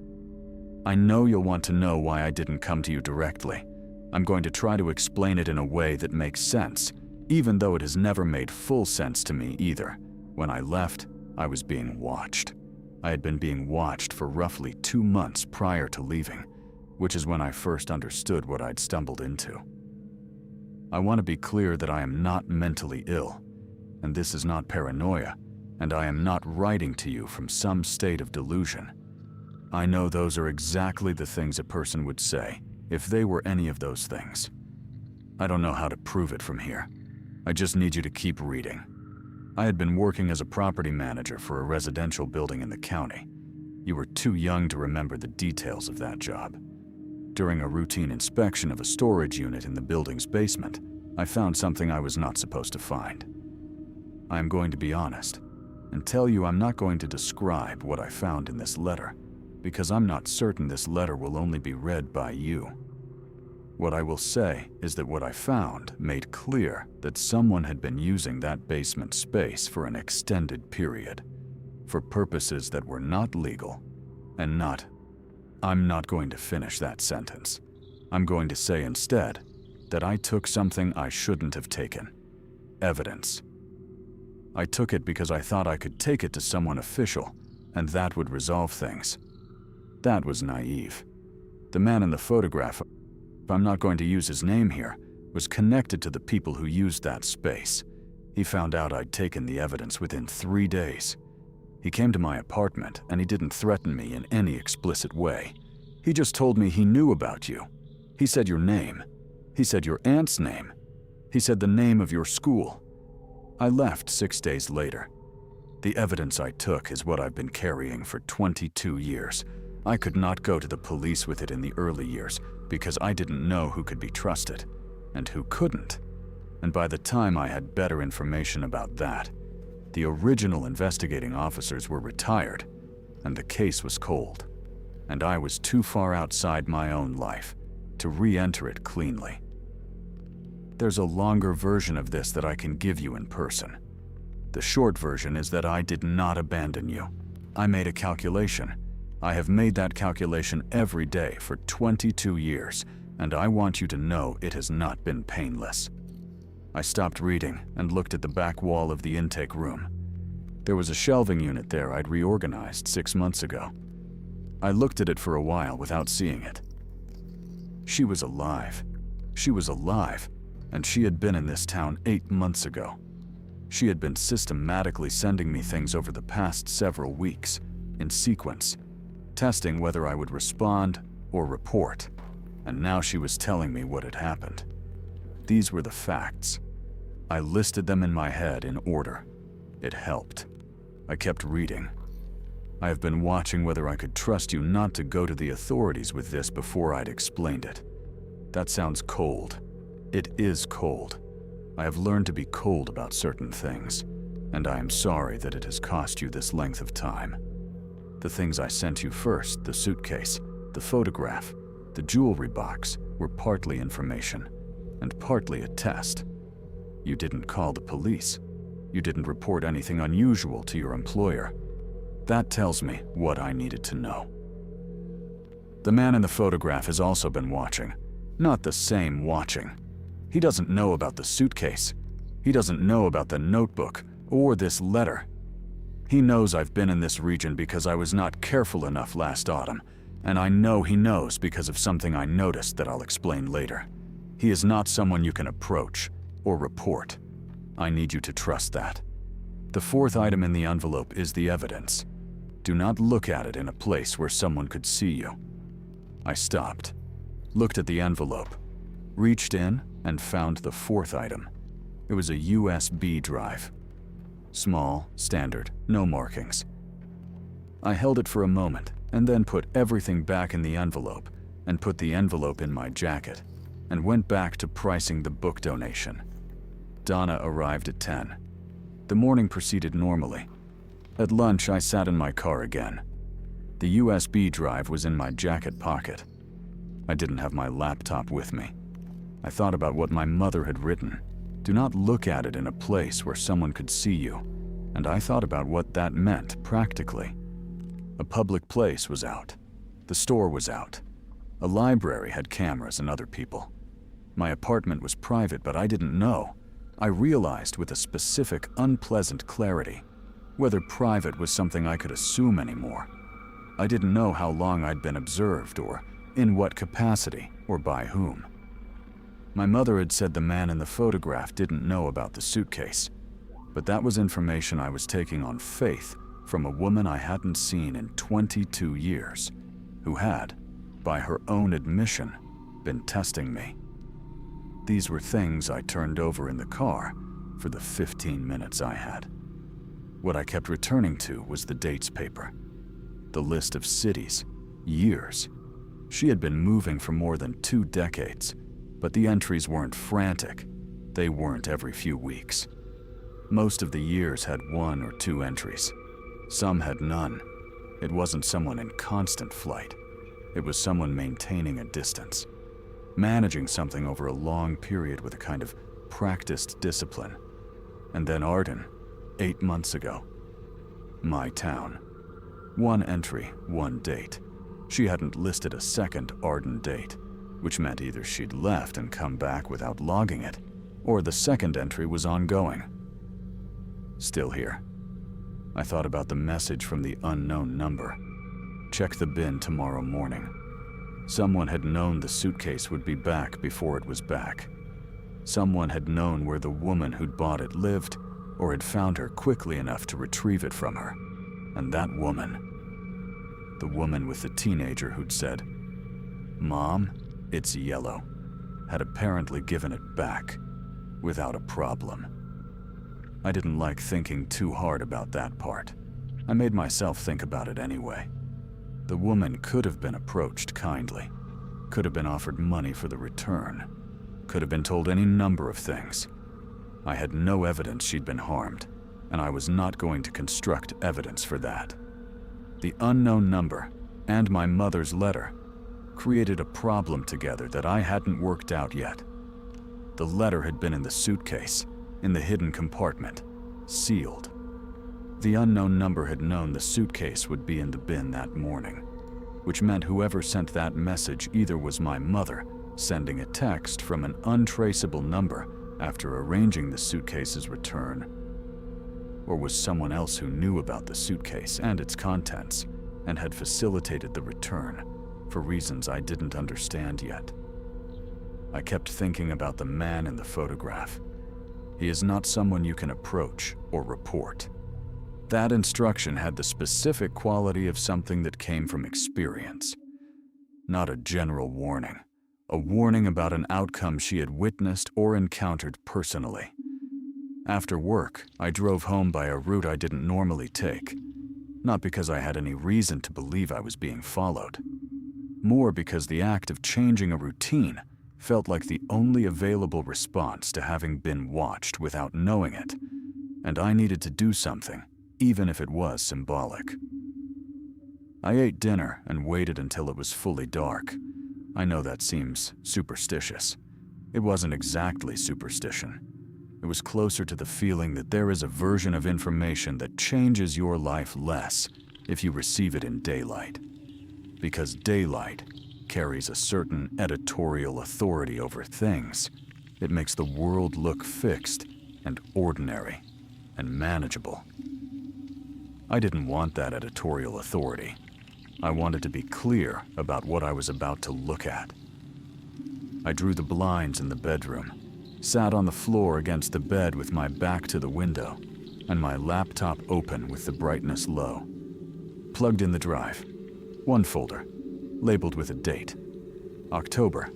I know you'll want to know why I didn't come to you directly. I'm going to try to explain it in a way that makes sense, even though it has never made full sense to me either. When I left, I was being watched. I had been being watched for roughly 2 months prior to leaving, which is when I first understood what I'd stumbled into. I want to be clear that I am not mentally ill, and this is not paranoia, and I am not writing to you from some state of delusion. I know those are exactly the things a person would say if they were any of those things. I don't know how to prove it from here. I just need you to keep reading. I had been working as a property manager for a residential building in the county. You were too young to remember the details of that job. During a routine inspection of a storage unit in the building's basement, I found something I was not supposed to find. I am going to be honest and tell you I'm not going to describe what I found in this letter, because I'm not certain this letter will only be read by you. What I will say is that what I found made clear that someone had been using that basement space for an extended period, for purposes that were not legal and not. I'm not going to finish that sentence. I'm going to say instead that I took something I shouldn't have taken. Evidence. I took it because I thought I could take it to someone official, and that would resolve things. That was naive. The man in the photograph, I'm not going to use his name here, was connected to the people who used that space. He found out I'd taken the evidence within 3 days. He came to my apartment, and he didn't threaten me in any explicit way. He just told me he knew about you. He said your name. He said your aunt's name. He said the name of your school. I left 6 days later. The evidence I took is what I've been carrying for 22 years. I could not go to the police with it in the early years because I didn't know who could be trusted and who couldn't. And by the time I had better information about that, the original investigating officers were retired and the case was cold. And I was too far outside my own life to re-enter it cleanly. There's a longer version of this that I can give you in person. The short version is that I did not abandon you. I made a calculation. I have made that calculation every day for 22 years, and I want you to know it has not been painless. I stopped reading and looked at the back wall of the intake room. There was a shelving unit there I'd reorganized 6 months ago. I looked at it for a while without seeing it. She was alive. She was alive, and she had been in this town 8 months ago. She had been systematically sending me things over the past several weeks, in sequence, testing whether I would respond or report, and now she was telling me what had happened. These were the facts. I listed them in my head in order. It helped. I kept reading. I have been watching whether I could trust you not to go to the authorities with this before I'd explained it. That sounds cold. It is cold. I have learned to be cold about certain things, and I am sorry that it has cost you this length of time. The things I sent you first, the suitcase, the photograph, the jewelry box, were partly information, and partly a test. You didn't call the police. You didn't report anything unusual to your employer. That tells me what I needed to know. The man in the photograph has also been watching. Not the same watching. He doesn't know about the suitcase. He doesn't know about the notebook or this letter. He knows I've been in this region because I was not careful enough last autumn, and I know he knows because of something I noticed that I'll explain later. He is not someone you can approach or report. I need you to trust that. The fourth item in the envelope is the evidence. Do not look at it in a place where someone could see you. I stopped, looked at the envelope, reached in, and found the fourth item. It was a USB drive. Small, standard, no markings. I held it for a moment and then put everything back in the envelope and put the envelope in my jacket and went back to pricing the book donation. Donna arrived at 10. The morning proceeded normally. At lunch, I sat in my car again. The USB drive was in my jacket pocket. I didn't have my laptop with me. I thought about what my mother had written. Do not look at it in a place where someone could see you. And I thought about what that meant practically. A public place was out. The store was out. A library had cameras and other people. My apartment was private, but I didn't know. I realized with a specific, unpleasant clarity whether private was something I could assume anymore. I didn't know how long I'd been observed, or in what capacity, or by whom. My mother had said the man in the photograph didn't know about the suitcase, but that was information I was taking on faith from a woman I hadn't seen in 22 years, who had, by her own admission, been testing me. These were things I turned over in the car for the 15 minutes I had. What I kept returning to was the dates paper, the list of cities, years. She had been moving for more than 2 decades, but the entries weren't frantic. They weren't every few weeks. Most of the years had 1 or 2 entries. Some had none. It wasn't someone in constant flight. It was someone maintaining a distance, managing something over a long period with a kind of practiced discipline. And then Arden, 8 months ago. My town. 1 entry, 1 date. She hadn't listed a second Arden date, which meant either she'd left and come back without logging it, or the second entry was ongoing. Still here. I thought about the message from the unknown number. Check the bin tomorrow morning. Someone had known the suitcase would be back before it was back. Someone had known where the woman who'd bought it lived, or had found her quickly enough to retrieve it from her. And that woman, the woman with the teenager who'd said, "Mom, it's yellow," had apparently given it back, without a problem. I didn't like thinking too hard about that part. I made myself think about it anyway. The woman could have been approached kindly, could have been offered money for the return, could have been told any number of things. I had no evidence she'd been harmed, and I was not going to construct evidence for that. The unknown number and my mother's letter created a problem together that I hadn't worked out yet. The letter had been in the suitcase, in the hidden compartment, sealed. The unknown number had known the suitcase would be in the bin that morning, which meant whoever sent that message either was my mother sending a text from an untraceable number after arranging the suitcase's return, or was someone else who knew about the suitcase and its contents and had facilitated the return for reasons I didn't understand yet. I kept thinking about the man in the photograph. He is not someone you can approach or report. That instruction had the specific quality of something that came from experience, not a general warning. A warning about an outcome she had witnessed or encountered personally. After work, I drove home by a route I didn't normally take, not because I had any reason to believe I was being followed, more because the act of changing a routine felt like the only available response to having been watched without knowing it, and I needed to do something, even if it was symbolic. I ate dinner and waited until it was fully dark. I know that seems superstitious. It wasn't exactly superstition. It was closer to the feeling that there is a version of information that changes your life less if you receive it in daylight. Because daylight carries a certain editorial authority over things. It makes the world look fixed and ordinary and manageable. I didn't want that editorial authority. I wanted to be clear about what I was about to look at. I drew the blinds in the bedroom, sat on the floor against the bed with my back to the window, and my laptop open with the brightness low. Plugged in the drive. 1 folder, labeled with a date. October,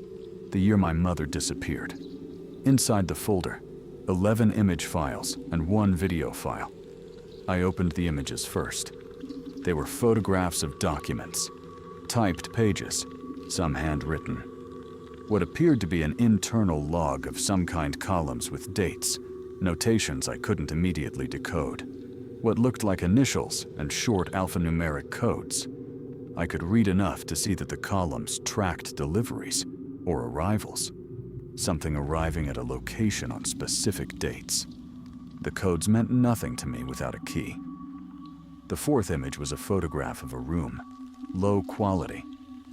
the year my mother disappeared. Inside the folder, 11 image files and 1 video file. I opened the images first. They were photographs of documents, typed pages, some handwritten. What appeared to be an internal log of some kind, columns with dates, notations I couldn't immediately decode. What looked like initials and short alphanumeric codes. I could read enough to see that the columns tracked deliveries or arrivals, something arriving at a location on specific dates. The codes meant nothing to me without a key. The fourth image was a photograph of a room, low quality,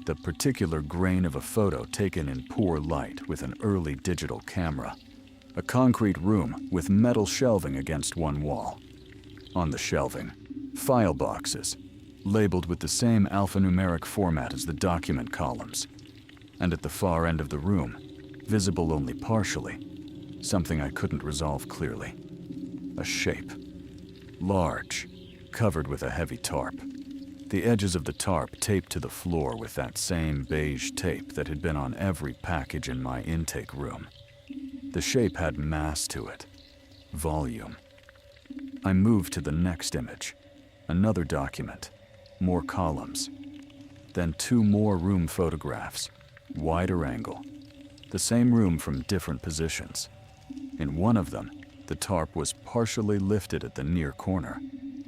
the particular grain of a photo taken in poor light with an early digital camera. A concrete room with metal shelving against one wall. On the shelving, file boxes, labeled with the same alphanumeric format as the document columns. And at the far end of the room, visible only partially, something I couldn't resolve clearly. A shape. Large, covered with a heavy tarp. The edges of the tarp taped to the floor with that same beige tape that had been on every package in my intake room. The shape had mass to it. Volume. I moved to the next image. Another document. More columns. Then 2 more room photographs. Wider angle. The same room from different positions. In one of them, the tarp was partially lifted at the near corner,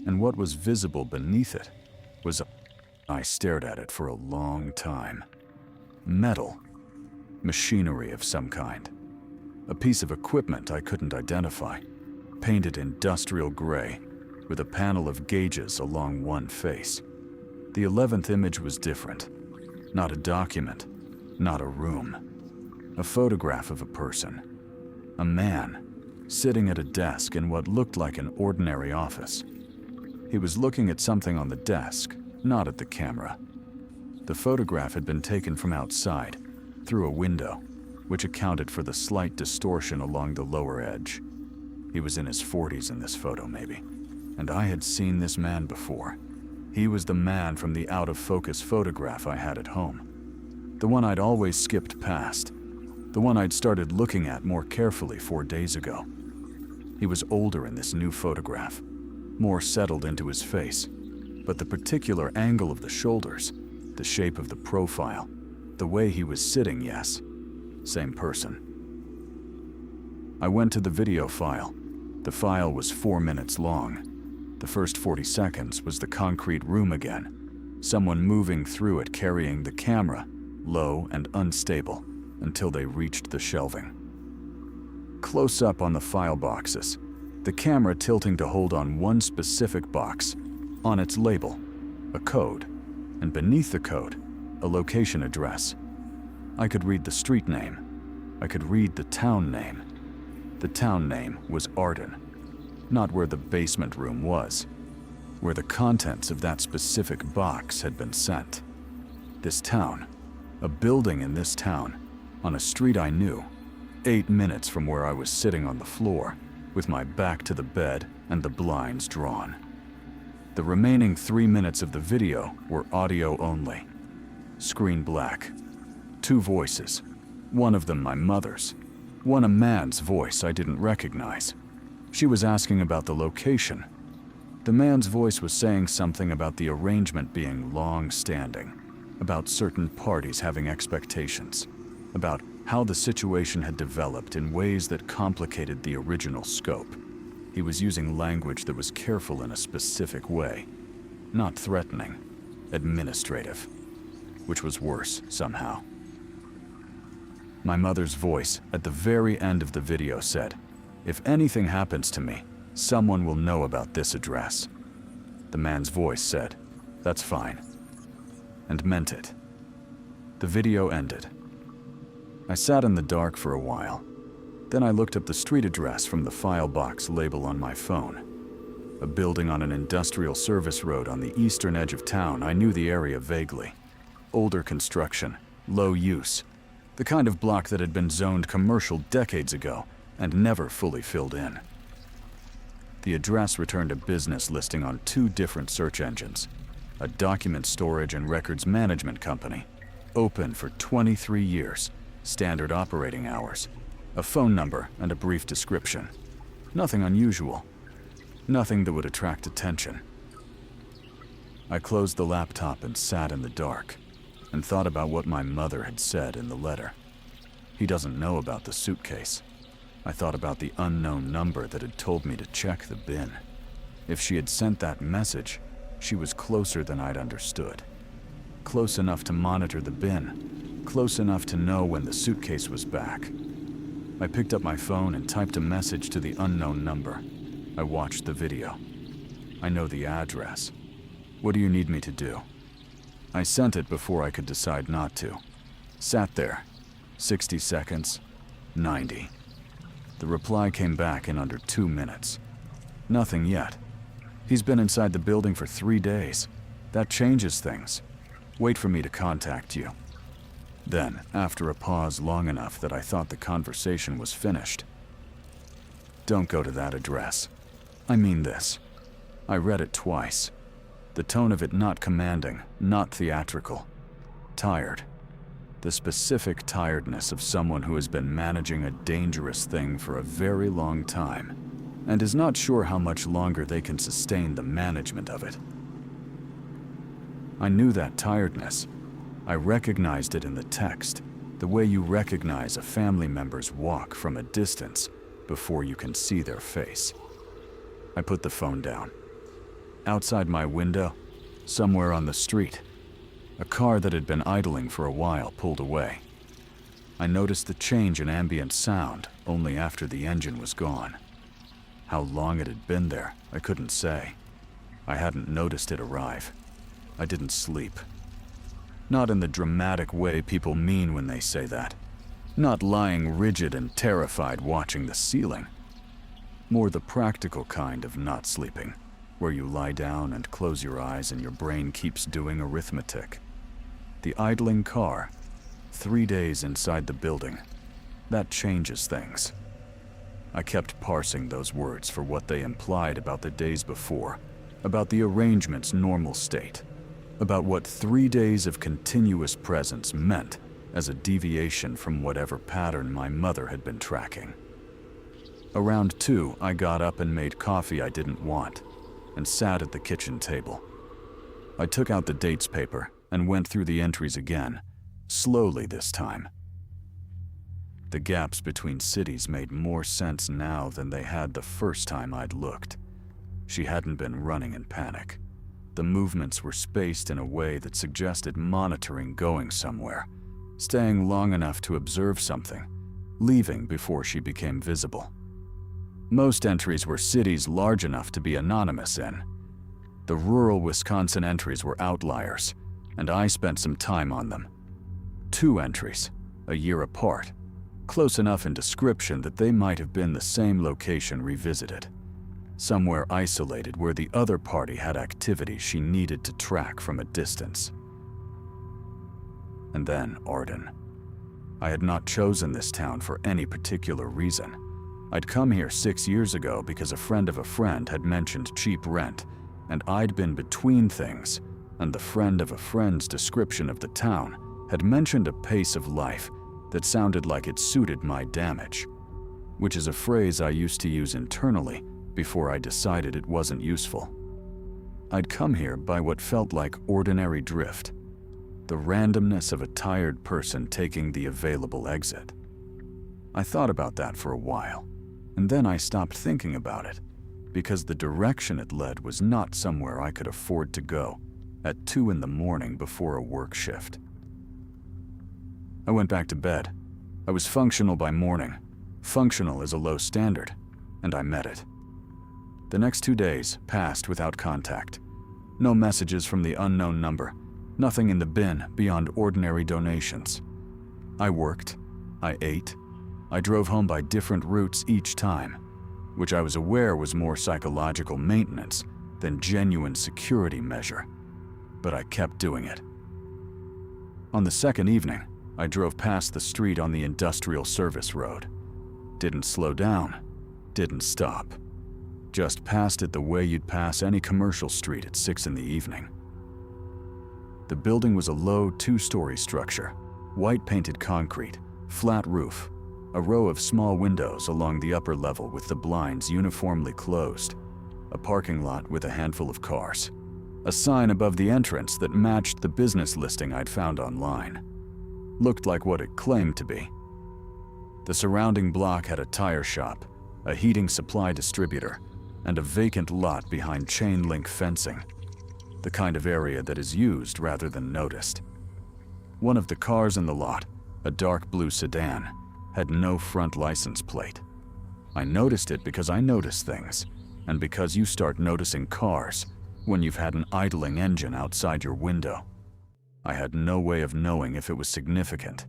and what was visible beneath it was I stared at it for a long time. Metal. Machinery of some kind. A piece of equipment I couldn't identify, painted industrial gray, with a panel of gauges along one face. The 11th image was different. Not a document, not a room. A photograph of a person. A man, sitting at a desk in what looked like an ordinary office. He was looking at something on the desk, not at the camera. The photograph had been taken from outside, through a window, which accounted for the slight distortion along the lower edge. He was in his 40s in this photo, maybe. And I had seen this man before. He was the man from the out-of-focus photograph I had at home. The one I'd always skipped past. The one I'd started looking at more carefully 4 days ago. He was older in this new photograph, more settled into his face. But the particular angle of the shoulders, the shape of the profile, the way he was sitting, yes. Same person. I went to the video file. The file was 4 minutes long. The first 40 seconds was the concrete room again. Someone moving through it carrying the camera, low and unstable, until they reached the shelving. Close up on the file boxes, the camera tilting to hold on one specific box, on its label, a code, and beneath the code, a location address. I could read the street name. I could read the town name. The town name was Arden, not where the basement room was, where the contents of that specific box had been sent. This town, a building in this town, on a street I knew, 8 minutes from where I was sitting on the floor, with my back to the bed and the blinds drawn. The remaining 3 minutes of the video were audio only. Screen black. 2 voices. One of them my mother's. One a man's voice I didn't recognize. She was asking about the location. The man's voice was saying something about the arrangement being long-standing, about certain parties having expectations, about how the situation had developed in ways that complicated the original scope. He was using language that was careful in a specific way, not threatening, administrative, which was worse somehow. My mother's voice at the very end of the video said, "If anything happens to me, someone will know about this address." The man's voice said, "That's fine," and meant it. The video ended. I sat in the dark for a while. Then I looked up the street address from the file box label on my phone. A building on an industrial service road on the eastern edge of town. I knew the area vaguely. Older construction, low use. The kind of block that had been zoned commercial decades ago and never fully filled in. The address returned a business listing on 2 different search engines. A document storage and records management company. Open for 23 years. Standard operating hours. A phone number and a brief description. Nothing unusual. Nothing that would attract attention. I closed the laptop and sat in the dark, and thought about what my mother had said in the letter. He doesn't know about the suitcase. I thought about the unknown number that had told me to check the bin. If she had sent that message, she was closer than I'd understood. close enough to monitor the bin, close enough to know when the suitcase was back. I picked up my phone and typed a message to the unknown number. I watched the video. I know the address. What do you need me to do? I sent it before I could decide not to. Sat there. 60 seconds. 90. The reply came back in under 2 minutes. Nothing yet. He's been inside the building for 3 days. That changes things. Wait for me to contact you. Then, after a pause long enough that I thought the conversation was finished, don't go to that address. I mean this. I read it twice. The tone of it not commanding, not theatrical. Tired. The specific tiredness of someone who has been managing a dangerous thing for a very long time and is not sure how much longer they can sustain the management of it. I knew that tiredness. I recognized it in the text, the way you recognize a family member's walk from a distance before you can see their face. I put the phone down. Outside my window, somewhere on the street, a car that had been idling for a while pulled away. I noticed the change in ambient sound only after the engine was gone. How long it had been there, I couldn't say. I hadn't noticed it arrive. I didn't sleep. Not in the dramatic way people mean when they say that. Not lying rigid and terrified watching the ceiling. More the practical kind of not sleeping, where you lie down and close your eyes and your brain keeps doing arithmetic. The idling car, 3 days inside the building, that changes things. I kept parsing those words for what they implied about the days before, about the arrangement's normal state, about what 3 days of continuous presence meant as a deviation from whatever pattern my mother had been tracking. Around 2, I got up and made coffee I didn't want, and sat at the kitchen table. I took out the dates paper and went through the entries again, slowly this time. The gaps between cities made more sense now than they had the first time I'd looked. She hadn't been running in panic. The movements were spaced in a way that suggested monitoring going somewhere, staying long enough to observe something, leaving before she became visible. Most entries were cities large enough to be anonymous in. The rural Wisconsin entries were outliers, and I spent some time on them. 2 entries, a year apart, close enough in description that they might have been the same location revisited. Somewhere isolated where the other party had activity she needed to track from a distance. And then Arden. I had not chosen this town for any particular reason. I'd come here 6 years ago because a friend of a friend had mentioned cheap rent, and I'd been between things, and the friend of a friend's description of the town had mentioned a pace of life that sounded like it suited my damage, which is a phrase I used to use internally before I decided it wasn't useful. I'd come here by what felt like ordinary drift, the randomness of a tired person taking the available exit. I thought about that for a while, and then I stopped thinking about it, because the direction it led was not somewhere I could afford to go at 2 in the morning before a work shift. I went back to bed. I was functional by morning. Functional is a low standard, and I met it. The next 2 days passed without contact. No messages from the unknown number, nothing in the bin beyond ordinary donations. I worked, I ate, I drove home by different routes each time, which I was aware was more psychological maintenance than genuine security measure, but I kept doing it. On the second evening, I drove past the street on the industrial service road. Didn't slow down, didn't stop. Just passed it the way you'd pass any commercial street at 6 in the evening. The building was a low 2-story structure, white painted concrete, flat roof, a row of small windows along the upper level with the blinds uniformly closed, a parking lot with a handful of cars, a sign above the entrance that matched the business listing I'd found online. Looked like what it claimed to be. The surrounding block had a tire shop, a heating supply distributor, and a vacant lot behind chain link fencing. the kind of area that is used rather than noticed. One of the cars in the lot, a dark blue sedan, had no front license plate. I noticed it because I notice things, and because you start noticing cars when you've had an idling engine outside your window. I had no way of knowing if it was significant.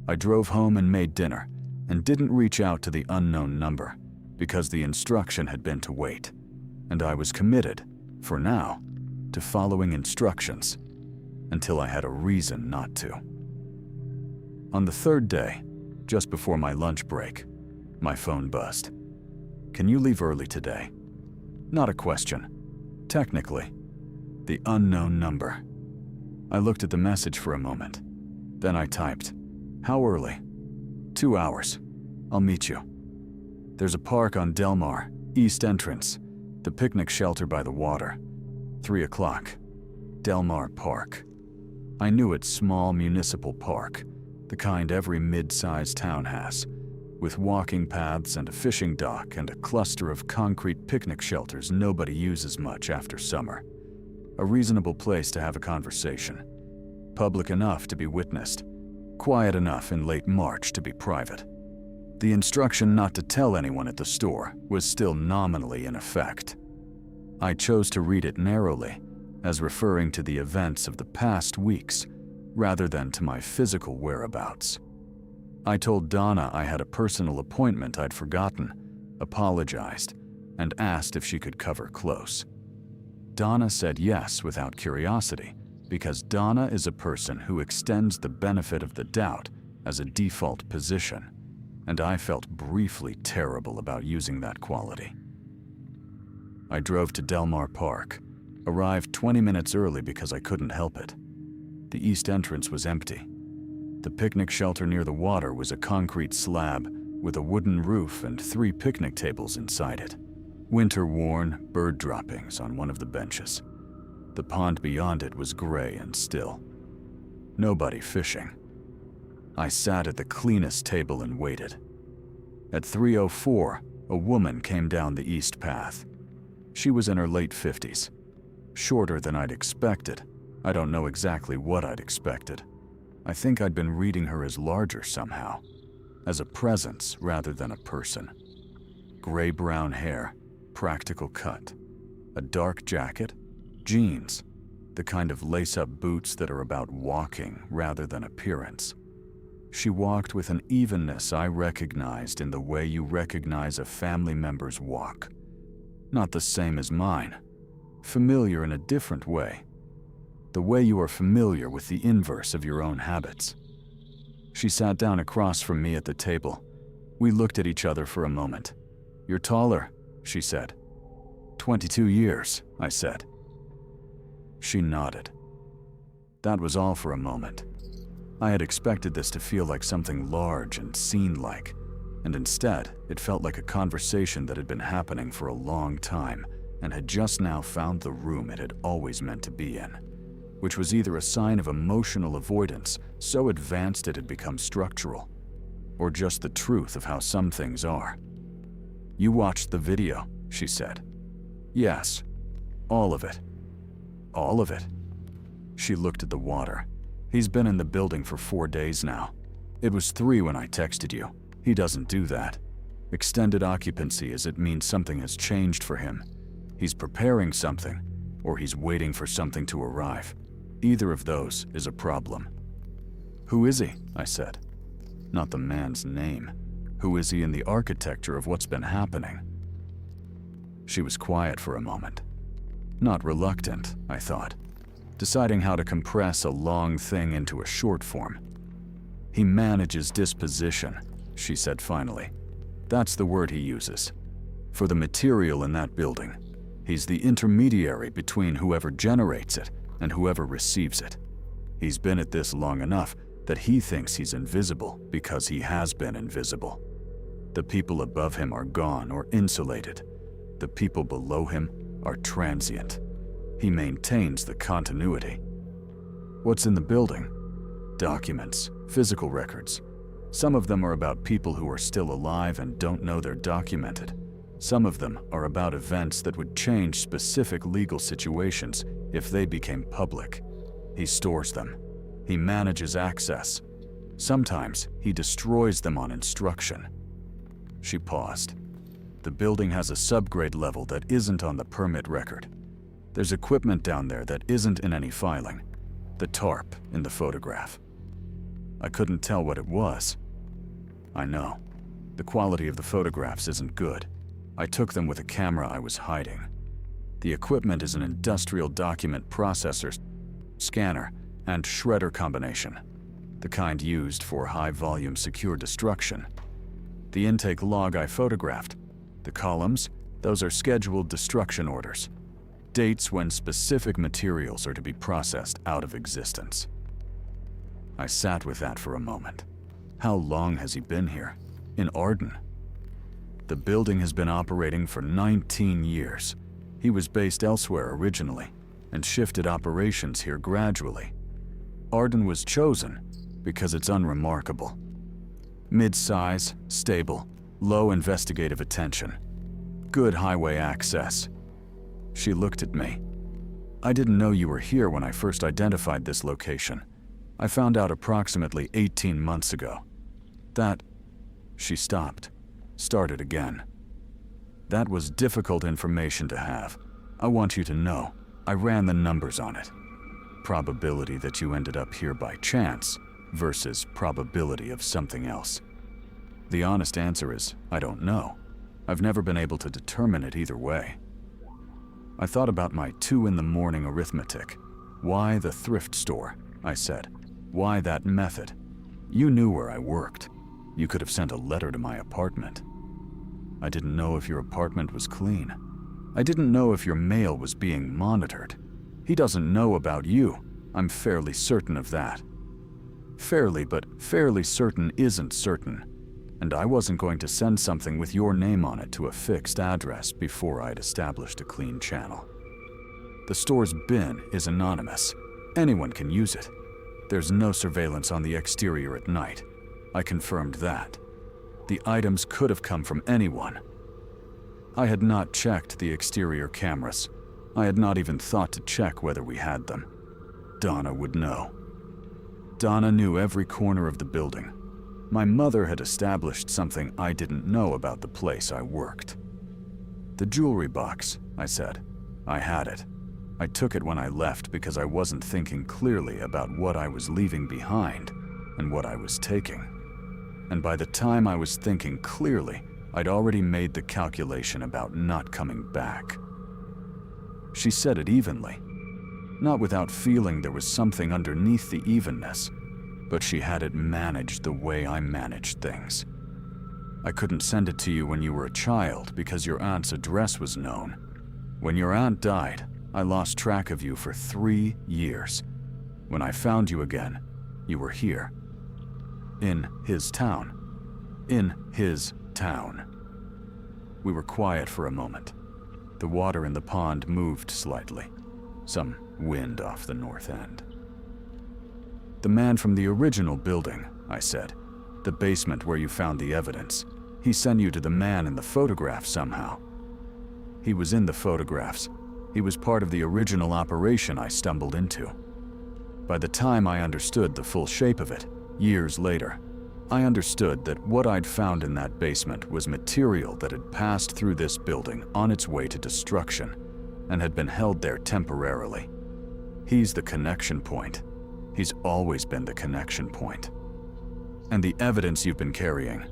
I drove home and made dinner, and didn't reach out to the unknown number because the instruction had been to wait, and I was committed, for now, to following instructions until I had a reason not to. On the third day, just before my lunch break, my phone buzzed. "Can you leave early today?" Not a question. Technically, the unknown number. I looked at the message for a moment. Then I typed, "How early?" 2 hours. I'll meet you. There's a park on Del Mar, East Entrance, the picnic shelter by the water. 3 o'clock. Del Mar Park. I knew its small municipal park, the kind every mid-sized town has, with walking paths and a fishing dock and a cluster of concrete picnic shelters nobody uses much after summer. A reasonable place to have a conversation. Public enough to be witnessed. Quiet enough in late March to be private. The instruction not to tell anyone at the store was still nominally in effect. I chose to read it narrowly, as referring to the events of the past weeks, rather than to my physical whereabouts. I told Donna I had a personal appointment I'd forgotten, apologized, and asked if she could cover close. Donna said yes without curiosity, because Donna is a person who extends the benefit of the doubt as a default position, and I felt briefly terrible about using that quality. I drove to Del Mar Park, arrived 20 minutes early because I couldn't help it. The east entrance was empty. The picnic shelter near the water was a concrete slab with a wooden roof and 3 picnic tables inside it. Winter-worn bird droppings on one of the benches. The pond beyond it was gray and still. Nobody fishing. I sat at the cleanest table and waited. At 3:04, a woman came down the east path. She was in her late 50s. Shorter than I'd expected. I don't know exactly what I'd expected. I think I'd been reading her as larger somehow, as a presence rather than a person. Gray-brown hair, practical cut, a dark jacket, jeans, the kind of lace-up boots that are about walking rather than appearance. She walked with an evenness I recognized in the way you recognize a family member's walk. Not the same as mine, familiar in a different way. The way you are familiar with the inverse of your own habits. She sat down across from me at the table. We looked at each other for a moment. "You're taller," she said. 22 years, I said. She nodded. That was all for a moment. I had expected this to feel like something large and scene-like, and instead, it felt like a conversation that had been happening for a long time and had just now found the room it had always meant to be in, which was either a sign of emotional avoidance so advanced it had become structural, or just the truth of how some things are. "You watched the video," she said. "Yes. All of it." "All of it?" She looked at the water. "He's been in the building for 4 days now. It was 3 when I texted you. He doesn't do that. Extended occupancy as it means something has changed for him. He's preparing something, or he's waiting for something to arrive. Either of those is a problem." "Who is he?" I said. Not the man's name. Who is he in the architecture of what's been happening? She was quiet for a moment. Not reluctant, I thought, deciding how to compress a long thing into a short form. "He manages disposition," she said finally. "That's the word he uses. For the material in that building, he's the intermediary between whoever generates it and whoever receives it. He's been at this long enough that he thinks he's invisible because he has been invisible. The people above him are gone or insulated. The people below him are transient. He maintains the continuity." "What's in the building?" "Documents, physical records. Some of them are about people who are still alive and don't know they're documented. Some of them are about events that would change specific legal situations if they became public. He stores them. He manages access. Sometimes he destroys them on instruction. She paused. The building has a subgrade level that isn't on the permit record. There's equipment down there that isn't in any filing. The tarp in the photograph. I couldn't tell what it was. I know. The quality of the photographs isn't good. I took them with a camera I was hiding. The equipment is an industrial document processor, scanner, and shredder combination, the kind used for high-volume secure destruction. The intake log I photographed, the columns, those are scheduled destruction orders, dates when specific materials are to be processed out of existence. I sat with that for a moment. How long has he been here? In Arden? The building has been operating for 19 years. He was based elsewhere originally and shifted operations here gradually. Arden was chosen because it's unremarkable. Mid-size, stable, low investigative attention, good highway access. She looked at me. I didn't know you were here when I first identified this location. I found out approximately 18 months ago. She stopped, started again. That was difficult information to have. I want you to know, I ran the numbers on it. Probability that you ended up here by chance versus probability of something else. The honest answer is, I don't know. I've never been able to determine it either way. I thought about my 2 in the morning arithmetic. Why the thrift store? I said. Why that method? You knew where I worked. You could have sent a letter to my apartment. I didn't know if your apartment was clean. I didn't know if your mail was being monitored. He doesn't know about you. I'm fairly certain of that. Fairly, but fairly certain isn't certain. And I wasn't going to send something with your name on it to a fixed address before I'd established a clean channel. The store's bin is anonymous. Anyone can use it. There's no surveillance on the exterior at night. I confirmed that. The items could have come from anyone. I had not checked the exterior cameras. I had not even thought to check whether we had them. Donna would know. Donna knew every corner of the building. My mother had established something I didn't know about the place I worked. The jewelry box, I said. I had it. I took it when I left because I wasn't thinking clearly about what I was leaving behind and what I was taking. And by the time I was thinking clearly, I'd already made the calculation about not coming back. She said it evenly, not without feeling there was something underneath the evenness, but she had it managed the way I managed things. I couldn't send it to you when you were a child because your aunt's address was known. When your aunt died, I lost track of you for 3 years. When I found you again, you were here. In his town. In his town. We were quiet for a moment. The water in the pond moved slightly. Some wind off the north end. The man from the original building, I said. The basement where you found the evidence. He sent you to the man in the photograph somehow. He was in the photographs. He was part of the original operation I stumbled into. By the time I understood the full shape of it, years later, I understood that what I'd found in that basement was material that had passed through this building on its way to destruction and had been held there temporarily. He's the connection point. He's always been the connection point. And the evidence you've been carrying.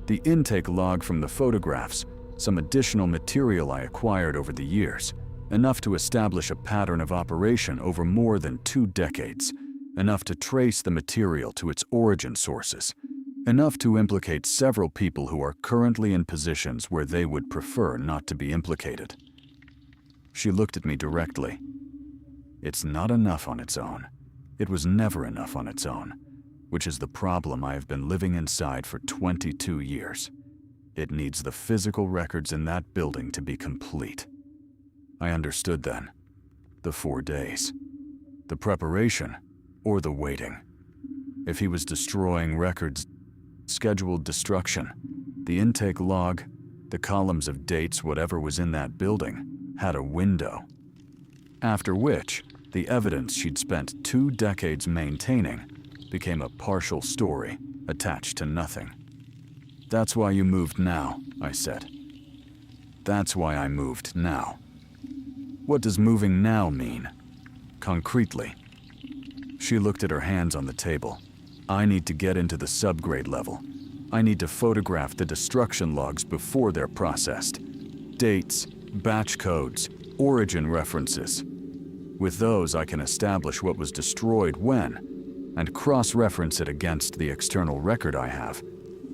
The intake log from the photographs, some additional material I acquired over the years, enough to establish a pattern of operation over more than 2 decades, enough to trace the material to its origin sources, enough to implicate several people who are currently in positions where they would prefer not to be implicated. She looked at me directly. It's not enough on its own. It was never enough on its own, which is the problem I have been living inside for 22 years. It needs the physical records in that building to be complete. I understood then. The 4 days. The preparation, or the waiting. If he was destroying records, scheduled destruction, the intake log, The columns of dates whatever was in that building had a window. After which, the evidence she'd spent 2 decades maintaining became a partial story attached to nothing. "That's why you moved now," I said. "That's why I moved now." "What does moving now mean? Concretely?" She looked at her hands on the table. "I need to get into the subgrade level. I need to photograph the destruction logs before they're processed. Dates, batch codes, origin references. With those, I can establish what was destroyed when, and cross-reference it against the external record I have.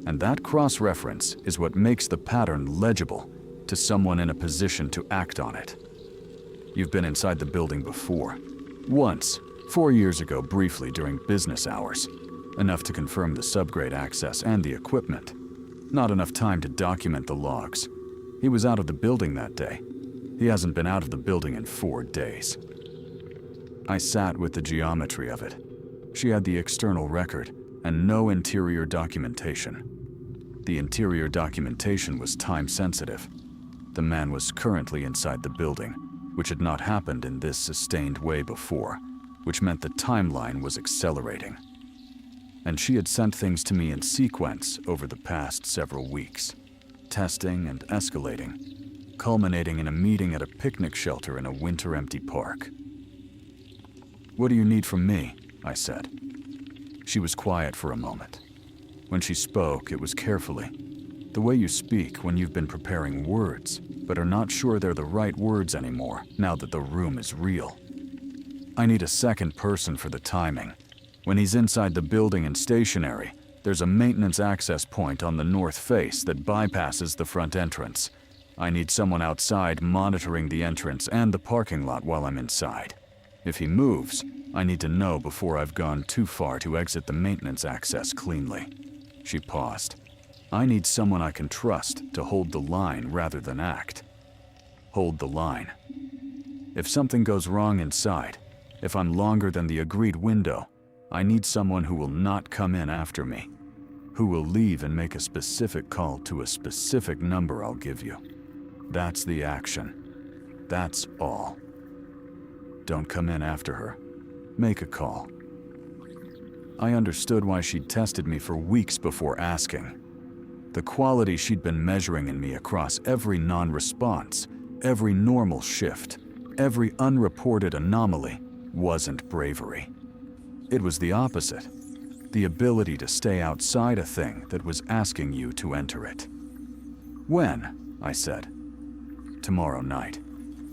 And that cross-reference is what makes the pattern legible to someone in a position to act on it. You've been inside the building before. Once, 4 years ago briefly during business hours. Enough to confirm the subgrade access and the equipment. Not enough time to document the logs. He was out of the building that day. He hasn't been out of the building in 4 days. I sat with the geometry of it. She had the external record and no interior documentation. The interior documentation was time-sensitive. The man was currently inside the building, which had not happened in this sustained way before, which meant the timeline was accelerating. And she had sent things to me in sequence over the past several weeks, testing and escalating, culminating in a meeting at a picnic shelter in a winter-empty park. "What do you need from me?" I said. She was quiet for a moment. When she spoke, it was carefully. The way you speak when you've been preparing words, but are not sure they're the right words anymore now that the room is real. "I need a second person for the timing. When he's inside the building and stationary, there's a maintenance access point on the north face that bypasses the front entrance. I need someone outside monitoring the entrance and the parking lot while I'm inside. If he moves, I need to know before I've gone too far to exit the maintenance access cleanly." She paused. "I need someone I can trust to hold the line rather than act. Hold the line. If something goes wrong inside, if I'm longer than the agreed window, I need someone who will not come in after me, who will leave and make a specific call to a specific number I'll give you. That's the action. That's all. Don't come in after her. Make a call." I understood why she'd tested me for weeks before asking. The quality she'd been measuring in me across every non-response, every normal shift, every unreported anomaly wasn't bravery. It was the opposite. The ability to stay outside a thing that was asking you to enter it. "When?" I said. "Tomorrow night.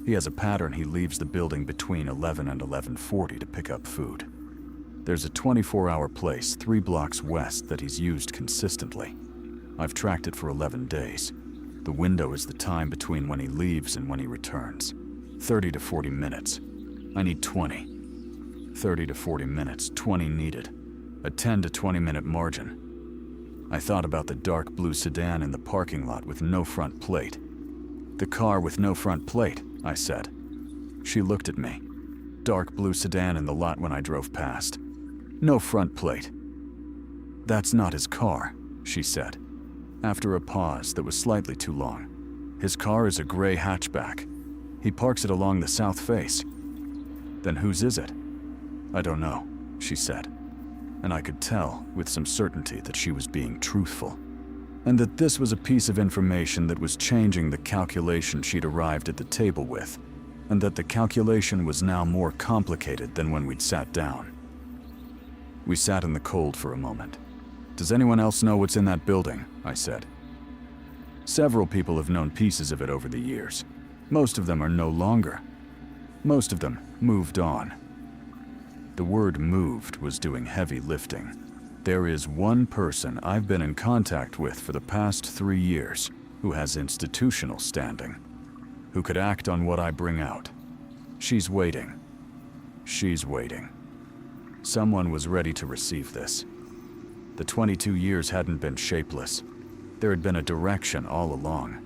He has a pattern he leaves the building between 11 and 11:40 to pick up food. There's a 24-hour place 3 blocks west that he's used consistently. I've tracked it for 11 days. The window is the time between when he leaves and when he returns. 30 to 40 minutes. I need 20. 30 to 40 minutes, 20 needed. A 10 to 20 minute margin." I thought about the dark blue sedan in the parking lot with no front plate. "The car with no front plate," I said. She looked at me. "Dark blue sedan in the lot when I drove past. No front plate." "That's not his car," she said, after a pause that was slightly too long. "His car is a gray hatchback. He parks it along the south face." "Then whose is it?" "I don't know," she said, and I could tell with some certainty that she was being truthful, and that this was a piece of information that was changing the calculation she'd arrived at the table with, and that the calculation was now more complicated than when we'd sat down. We sat in the cold for a moment. "Does anyone else know what's in that building?" I said. "Several people have known pieces of it over the years. Most of them are no longer. Most of them moved on." The word "moved" was doing heavy lifting. There is one person I've been in contact with for the past 3 years who has institutional standing, who could act on what I bring out. She's waiting. She's waiting. Someone was ready to receive this. The 22 years hadn't been shapeless. There had been a direction all along.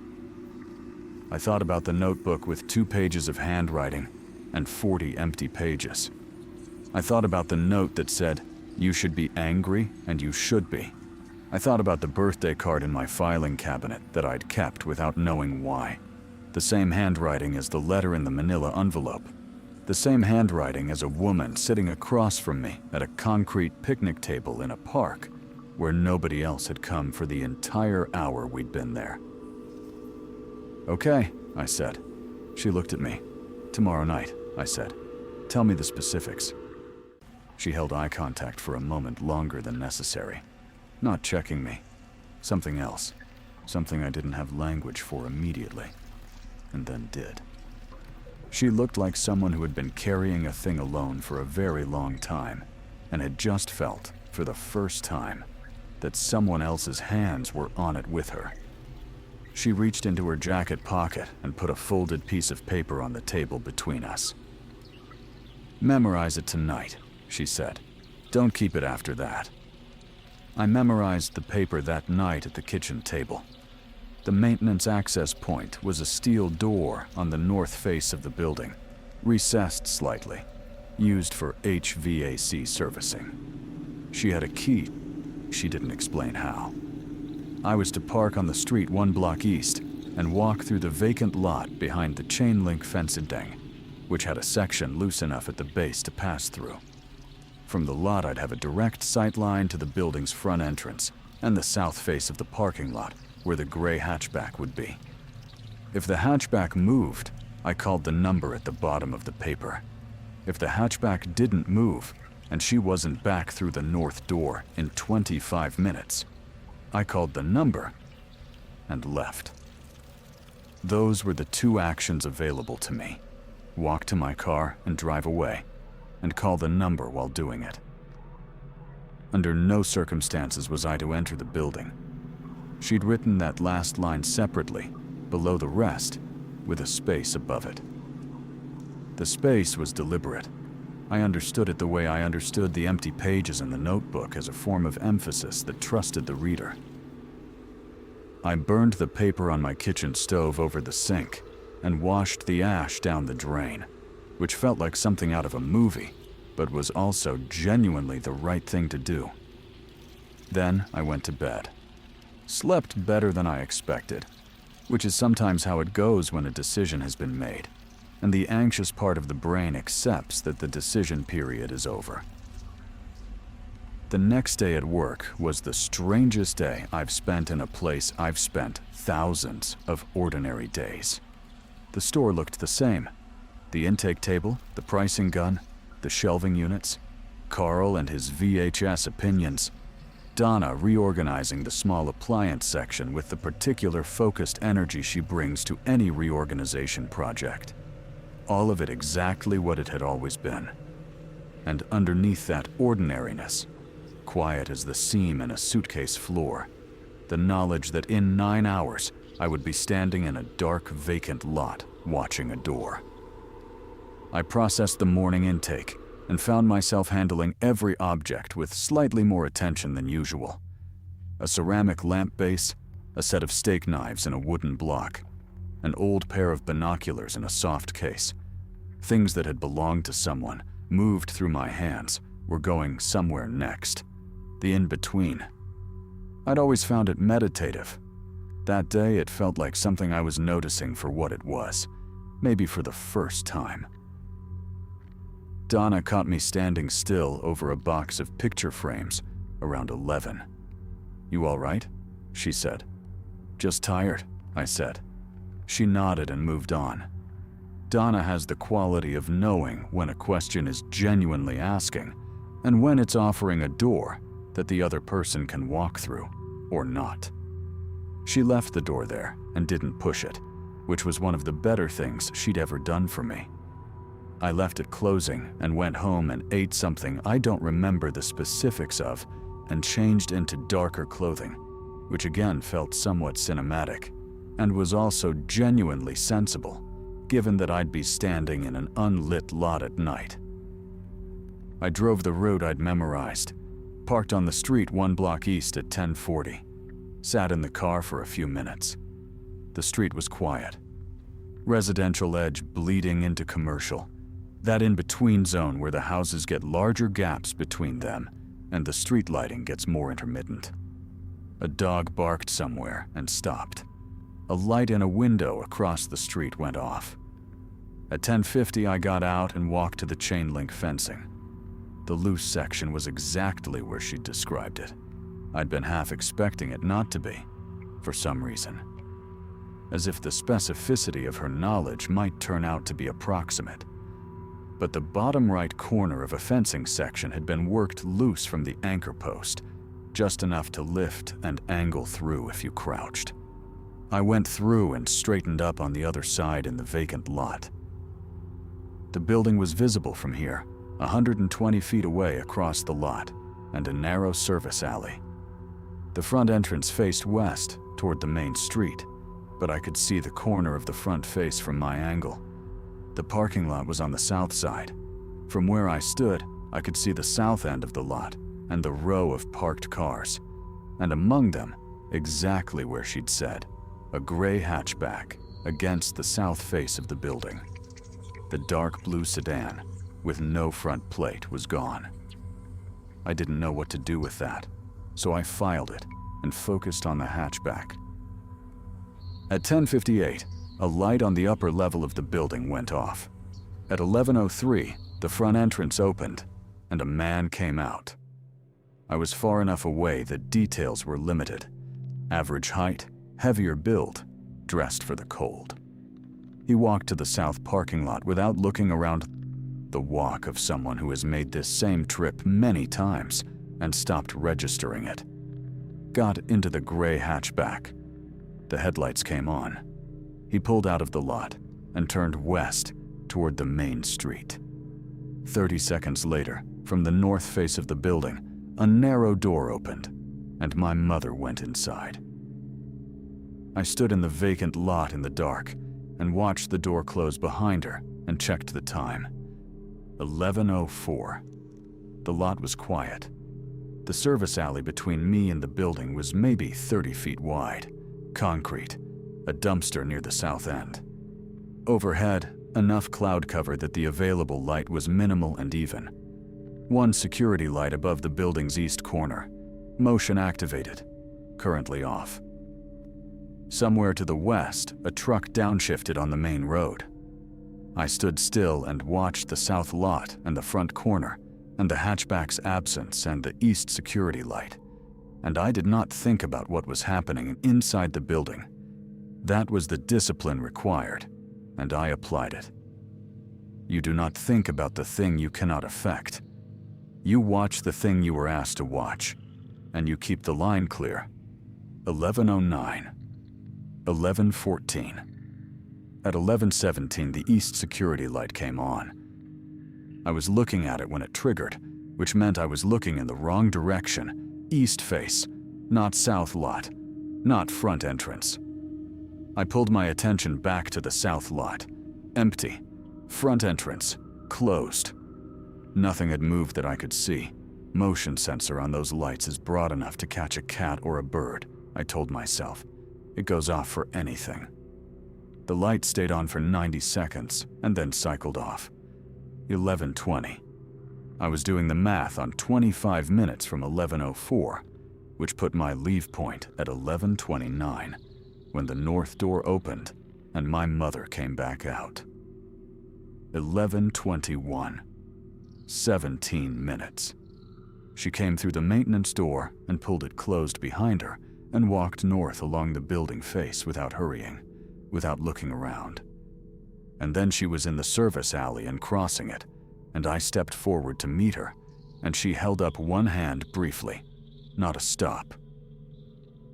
I thought about the notebook with 2 pages of handwriting and 40 empty pages. I thought about the note that said, "You should be angry, and you should be." I thought about the birthday card in my filing cabinet that I'd kept without knowing why. The same handwriting as the letter in the manila envelope. The same handwriting as a woman sitting across from me at a concrete picnic table in a park where nobody else had come for the entire hour we'd been there. "Okay," I said. She looked at me. "Tomorrow night," I said. "Tell me the specifics." She held eye contact for a moment longer than necessary, not checking me. Something else. Something I didn't have language for immediately, and then did. She looked like someone who had been carrying a thing alone for a very long time and had just felt, for the first time, that someone else's hands were on it with her. She reached into her jacket pocket and put a folded piece of paper on the table between us. "Memorize it tonight," she said. "Don't keep it after that." I memorized the paper that night at the kitchen table. The maintenance access point was a steel door on the north face of the building, recessed slightly, used for HVAC servicing. She had a key. She didn't explain how. I was to park on the street 1 block east and walk through the vacant lot behind the chain-link fencing, which had a section loose enough at the base to pass through. From the lot, I'd have a direct sight line to the building's front entrance and the south face of the parking lot, where the gray hatchback would be. If the hatchback moved, I called the number at the bottom of the paper. If the hatchback didn't move, and she wasn't back through the north door in 25 minutes, I called the number and left. Those were the 2 actions available to me: walk to my car and drive away, and call the number while doing it. Under no circumstances was I to enter the building. She'd written that last line separately, below the rest, with a space above it. The space was deliberate. I understood it the way I understood the empty pages in the notebook, as a form of emphasis that trusted the reader. I burned the paper on my kitchen stove over the sink and washed the ash down the drain, which felt like something out of a movie, but was also genuinely the right thing to do. Then I went to bed. Slept better than I expected, which is sometimes how it goes when a decision has been made, and the anxious part of the brain accepts that the decision period is over. The next day at work was the strangest day I've spent in a place I've spent thousands of ordinary days. The store looked the same. The intake table, the pricing gun, the shelving units, Carl and his VHS opinions, Donna reorganizing the small appliance section with the particular focused energy she brings to any reorganization project. All of it exactly what it had always been. And underneath that ordinariness, quiet as the seam in a suitcase floor, the knowledge that in 9 hours I would be standing in a dark, vacant lot watching a door. I processed the morning intake and found myself handling every object with slightly more attention than usual. A ceramic lamp base, a set of steak knives in a wooden block, an old pair of binoculars in a soft case. Things that had belonged to someone, moved through my hands, were going somewhere next. The in-between. I'd always found it meditative. That day it felt like something I was noticing for what it was, maybe for the first time. Donna caught me standing still over a box of picture frames around 11. "You all right?" she said. "Just tired," I said. She nodded and moved on. Donna has the quality of knowing when a question is genuinely asking and when it's offering a door that the other person can walk through, or not. She left the door there and didn't push it, which was one of the better things she'd ever done for me. I left at closing and went home and ate something I don't remember the specifics of and changed into darker clothing, which again felt somewhat cinematic and was also genuinely sensible, given that I'd be standing in an unlit lot at night. I drove the route I'd memorized, parked on the street 1 block east at 10:40, sat in the car for a few minutes. The street was quiet. Residential edge bleeding into commercial, that in-between zone where the houses get larger gaps between them and the street lighting gets more intermittent. A dog barked somewhere and stopped. A light in a window across the street went off. At 10:50, I got out and walked to the chain link fencing. The loose section was exactly where she'd described it. I'd been half expecting it not to be, for some reason. As if the specificity of her knowledge might turn out to be approximate. But the bottom right corner of a fencing section had been worked loose from the anchor post, just enough to lift and angle through if you crouched. I went through and straightened up on the other side in the vacant lot. The building was visible from here, 120 feet away across the lot, and a narrow service alley. The front entrance faced west, toward the main street, but I could see the corner of the front face from my angle. The parking lot was on the south side. From where I stood, I could see the south end of the lot and the row of parked cars, and among them, exactly where she'd said, a gray hatchback against the south face of the building. The dark blue sedan, with no front plate, was gone. I didn't know what to do with that, so I filed it and focused on the hatchback. At 10:58, a light on the upper level of the building went off. At 11:03, the front entrance opened, and a man came out. I was far enough away that details were limited. Average height, heavier build, dressed for the cold. He walked to the south parking lot without looking around, the walk of someone who has made this same trip many times and stopped registering it. Got into the gray hatchback. The headlights came on. He pulled out of the lot and turned west toward the main street. 30 seconds later, from the north face of the building, a narrow door opened, and my mother went inside. I stood in the vacant lot in the dark and watched the door close behind her and checked the time. 11:04. The lot was quiet. The service alley between me and the building was maybe 30 feet wide. Concrete, a dumpster near the south end. Overhead, enough cloud cover that the available light was minimal and even. One security light above the building's east corner, motion activated, currently off. Somewhere to the west, a truck downshifted on the main road. I stood still and watched the south lot and the front corner, and the hatchback's absence and the east security light. And I did not think about what was happening inside the building. That was the discipline required, and I applied it. You do not think about the thing you cannot affect. You watch the thing you were asked to watch, and you keep the line clear. 11:09. 11:14. At 11:17, the east security light came on. I was looking at it when it triggered, which meant I was looking in the wrong direction. East face, not south lot, not front entrance. I pulled my attention back to the south lot. Empty. Front entrance, closed. Nothing had moved that I could see. Motion sensor on those lights is broad enough to catch a cat or a bird, I told myself. It goes off for anything. The light stayed on for 90 seconds and then cycled off. 11:20. I was doing the math on 25 minutes from 11:04, which put my leave point at 11:29, when the north door opened and my mother came back out. 11:21. 17 minutes. She came through the maintenance door and pulled it closed behind her and walked north along the building face without hurrying, without looking around. And then she was in the service alley and crossing it, and I stepped forward to meet her, and she held up one hand briefly, not a stop.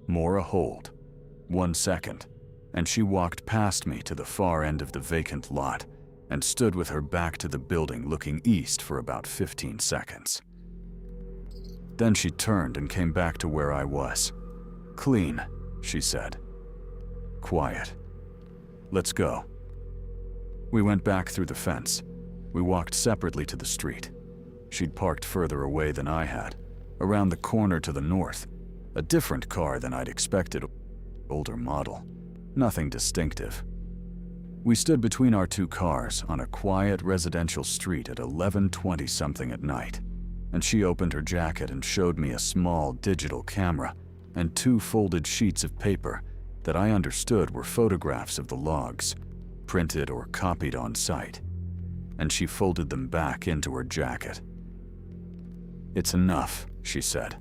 More a hold. 1 second, and she walked past me to the far end of the vacant lot and stood with her back to the building looking east for about 15 seconds. Then she turned and came back to where I was. "Clean," she said. "Quiet. Let's go." We went back through the fence. We walked separately to the street. She'd parked further away than I had, around the corner to the north. A different car than I'd expected, older model. Nothing distinctive. We stood between our two cars on a quiet residential street at 11:20 something at night, and she opened her jacket and showed me a small digital camera and 2 folded sheets of paper that I understood were photographs of the logs, printed or copied on site, and she folded them back into her jacket. "It's enough," she said.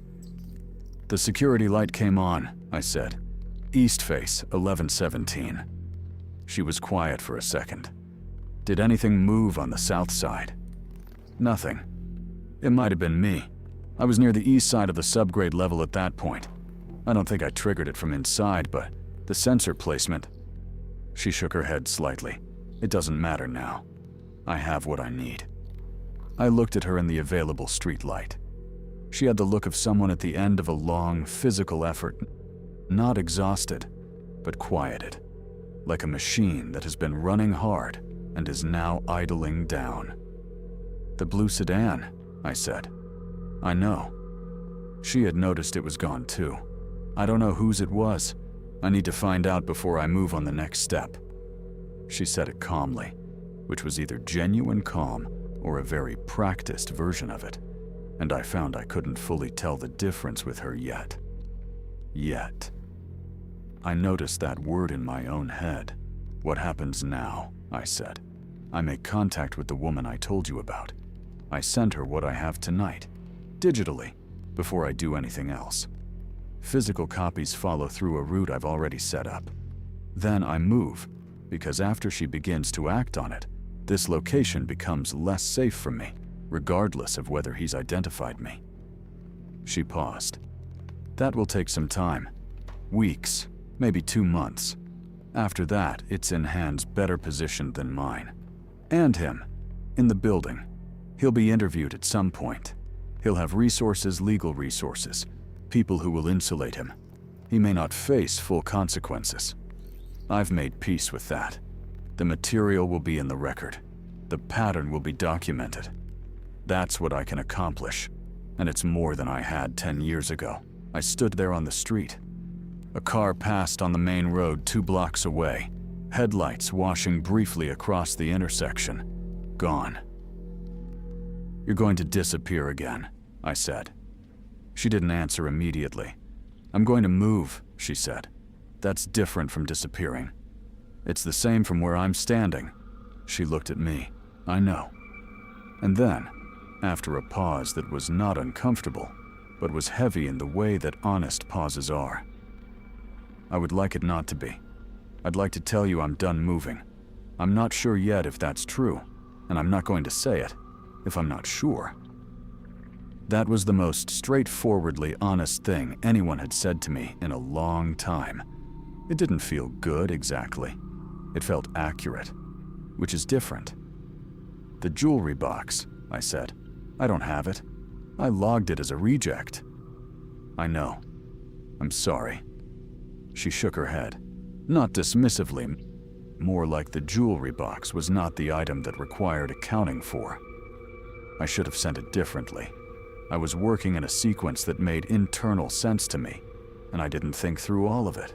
"The security light came on," I said. "East face, 1117. She was quiet for a second. "Did anything move on the south side?" "Nothing. It might have been me. I was near the east side of the subgrade level at that point. I don't think I triggered it from inside, but the sensor placement..." She shook her head slightly. "It doesn't matter now. I have what I need." I looked at her in the available street light. She had the look of someone at the end of a long, physical effort, not exhausted, but quieted, like a machine that has been running hard and is now idling down. "The blue sedan," I said. "I know." She had noticed it was gone too. "I don't know whose it was. I need to find out before I move on the next step." She said it calmly, which was either genuine calm or a very practiced version of it, and I found I couldn't fully tell the difference with her yet. Yet. I noticed that word in my own head. "What happens now?" I said. "I make contact with the woman I told you about. I send her what I have tonight, digitally, before I do anything else. Physical copies follow through a route I've already set up. Then I move, because after she begins to act on it, this location becomes less safe for me, regardless of whether he's identified me." She paused. "That will take some time. Weeks, maybe 2 months. After that, it's in hands better positioned than mine. And him, in the building. He'll be interviewed at some point. He'll have resources, legal resources, people who will insulate him. He may not face full consequences. I've made peace with that. The material will be in the record. The pattern will be documented. That's what I can accomplish, and it's more than I had 10 years ago." I stood there on the street. A car passed on the main road 2 blocks away, headlights washing briefly across the intersection. Gone. "You're going to disappear again," I said. She didn't answer immediately. "I'm going to move," she said. "That's different from disappearing. It's the same from where I'm standing." She looked at me. "I know." And then, after a pause that was not uncomfortable, but was heavy in the way that honest pauses are, "I would like it not to be. I'd like to tell you I'm done moving. I'm not sure yet if that's true, and I'm not going to say it if I'm not sure." That was the most straightforwardly honest thing anyone had said to me in a long time. It didn't feel good exactly. It felt accurate, which is different. "The jewelry box," I said. "I don't have it. I logged it as a reject." "I know. I'm sorry." She shook her head, not dismissively, more like the jewelry box was not the item that required accounting for. I should have sent it differently. I was working in a sequence that made internal sense to me, and I didn't think through all of it.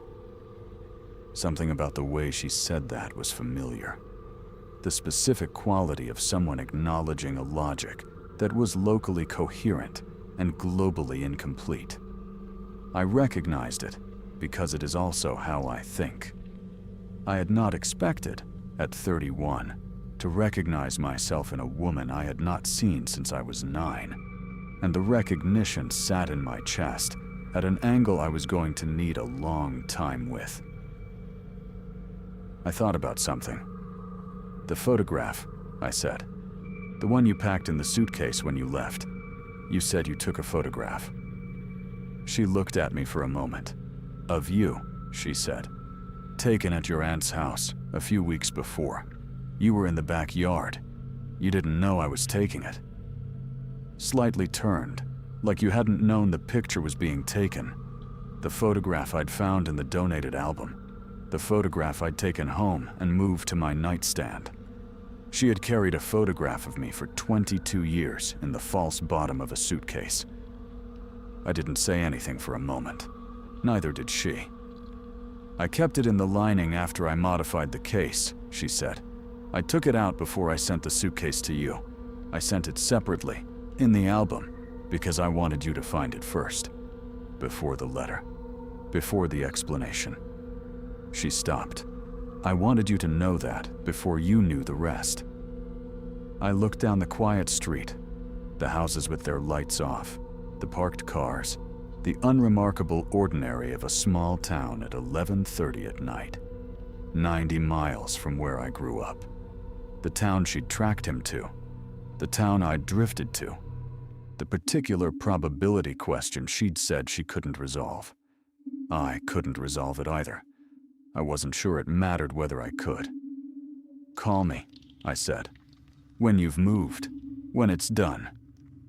Something about the way she said that was familiar. The specific quality of someone acknowledging a logic that was locally coherent and globally incomplete. I recognized it because it is also how I think. I had not expected, at 31, to recognize myself in a woman I had not seen since I was 9, and the recognition sat in my chest at an angle I was going to need a long time with. I thought about something. "The photograph," I said. "The one you packed in the suitcase when you left. You said you took a photograph." She looked at me for a moment. "Of you," she said. "Taken at your aunt's house a few weeks before. You were in the backyard. You didn't know I was taking it." Slightly turned, like you hadn't known the picture was being taken. The photograph I'd found in the donated album. The photograph I'd taken home and moved to my nightstand. She had carried a photograph of me for 22 years in the false bottom of a suitcase. I didn't say anything for a moment. Neither did she. "I kept it in the lining after I modified the case," she said. "I took it out before I sent the suitcase to you. I sent it separately, in the album, because I wanted you to find it first, before the letter." before the explanation. She stopped. I wanted you to know that before you knew the rest. I looked down the quiet street, the houses with their lights off, the parked cars, the unremarkable ordinary of a small town at 11:30 at night, 90 miles from where I grew up. The town she'd tracked him to, the town I'd drifted to, the particular probability question she'd said she couldn't resolve. I couldn't resolve it either. I wasn't sure it mattered whether I could. "Call me," I said. "When you've moved, when it's done.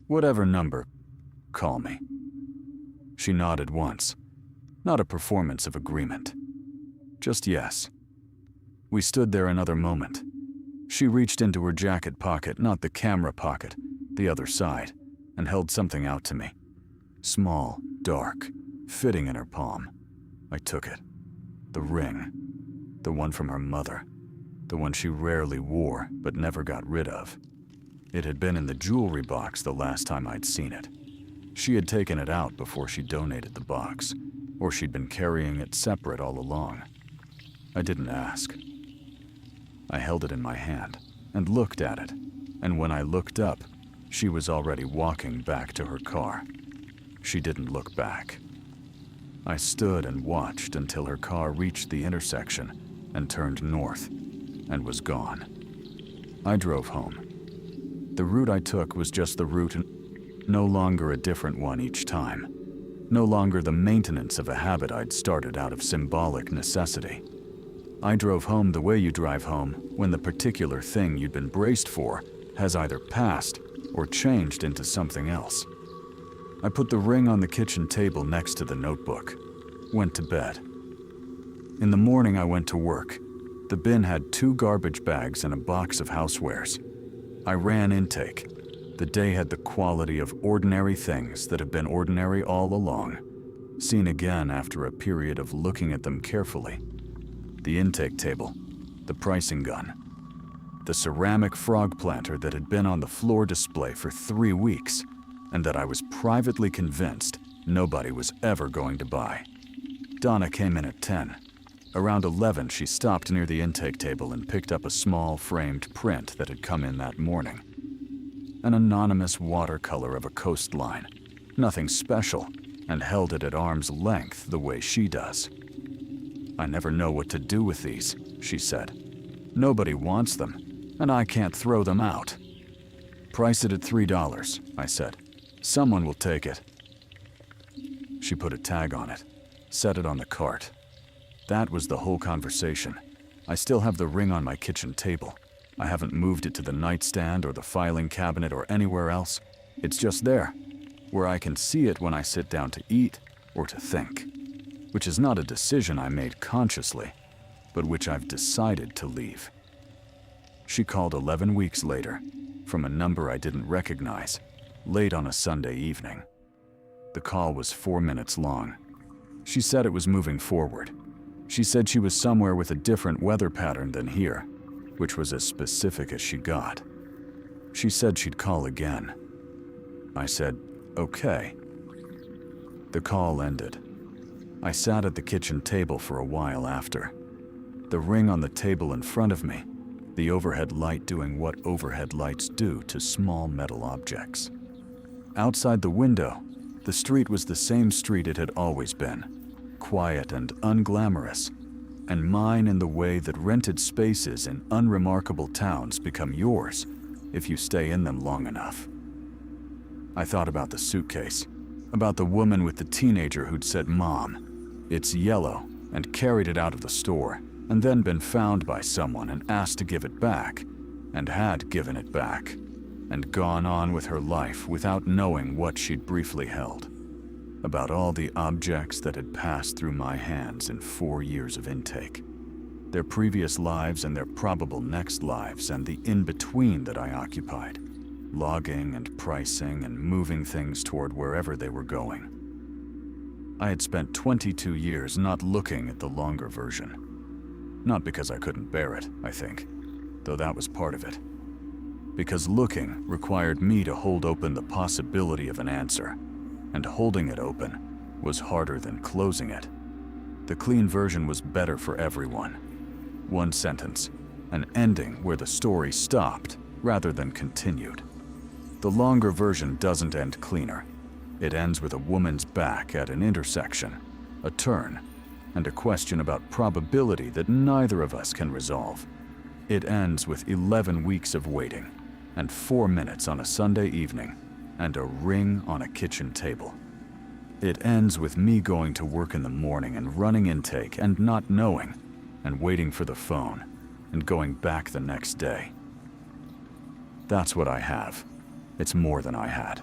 Whatever number, call me." She nodded once, not a performance of agreement. Just yes. We stood there another moment. She reached into her jacket pocket, not the camera pocket, the other side, and held something out to me. Small, dark, fitting in her palm. I took it. The ring. The one from her mother. The one she rarely wore, but never got rid of. It had been in the jewelry box the last time I'd seen it. She had taken it out before she donated the box, or she'd been carrying it separate all along. I didn't ask. I held it in my hand and looked at it, and when I looked up, she was already walking back to her car. She didn't look back. I stood and watched until her car reached the intersection and turned north and was gone. I drove home. The route I took was just the route, no longer a different one each time. No longer the maintenance of a habit I'd started out of symbolic necessity. I drove home the way you drive home when the particular thing you'd been braced for has either passed or changed into something else. I put the ring on the kitchen table next to the notebook, went to bed. In the morning I went to work. The bin had 2 garbage bags and a box of housewares. I ran intake. The day had the quality of ordinary things that have been ordinary all along, seen again after a period of looking at them carefully. The intake table, the pricing gun, the ceramic frog planter that had been on the floor display for 3 weeks and that I was privately convinced nobody was ever going to buy. Donna came in at 10. Around 11, she stopped near the intake table and picked up a small framed print that had come in that morning. An anonymous watercolor of a coastline, nothing special, and held it at arm's length the way she does. "I never know what to do with these," she said. "Nobody wants them, and I can't throw them out." "Price it at $3, I said. "Someone will take it." She put a tag on it, set it on the cart. That was the whole conversation. I still have the ring on my kitchen table. I haven't moved it to the nightstand or the filing cabinet or anywhere else. It's just there, where I can see it when I sit down to eat or to think, which is not a decision I made consciously, but which I've decided to leave. She called 11 weeks later, from a number I didn't recognize, late on a Sunday evening. The call was 4 minutes long. She said it was moving forward. She said she was somewhere with a different weather pattern than here, which was as specific as she got. She said she'd call again. I said, "Okay." The call ended. I sat at the kitchen table for a while after. The ring on the table in front of me, the overhead light doing what overhead lights do to small metal objects. Outside the window, the street was the same street it had always been, quiet and unglamorous, and mine in the way that rented spaces in unremarkable towns become yours if you stay in them long enough. I thought about the suitcase, about the woman with the teenager who'd said, "Mom, it's yellow," and carried it out of the store, and then been found by someone and asked to give it back, and had given it back, and gone on with her life without knowing what she'd briefly held. About all the objects that had passed through my hands in 4 years of intake. Their previous lives and their probable next lives and the in-between that I occupied. Logging and pricing and moving things toward wherever they were going. I had spent 22 years not looking at the longer version. Not because I couldn't bear it, I think, though that was part of it. Because looking required me to hold open the possibility of an answer, and holding it open was harder than closing it, The clean version was better for everyone. One sentence, an ending where the story stopped rather than continued. The longer version doesn't end cleaner. It ends with a woman's back at an intersection, a turn, and a question about probability that neither of us can resolve. It ends with 11 weeks of waiting, and 4 minutes on a Sunday evening, and a ring on a kitchen table. It ends with me going to work in the morning and running intake and not knowing, and waiting for the phone, and going back the next day. That's what I have. It's more than I had.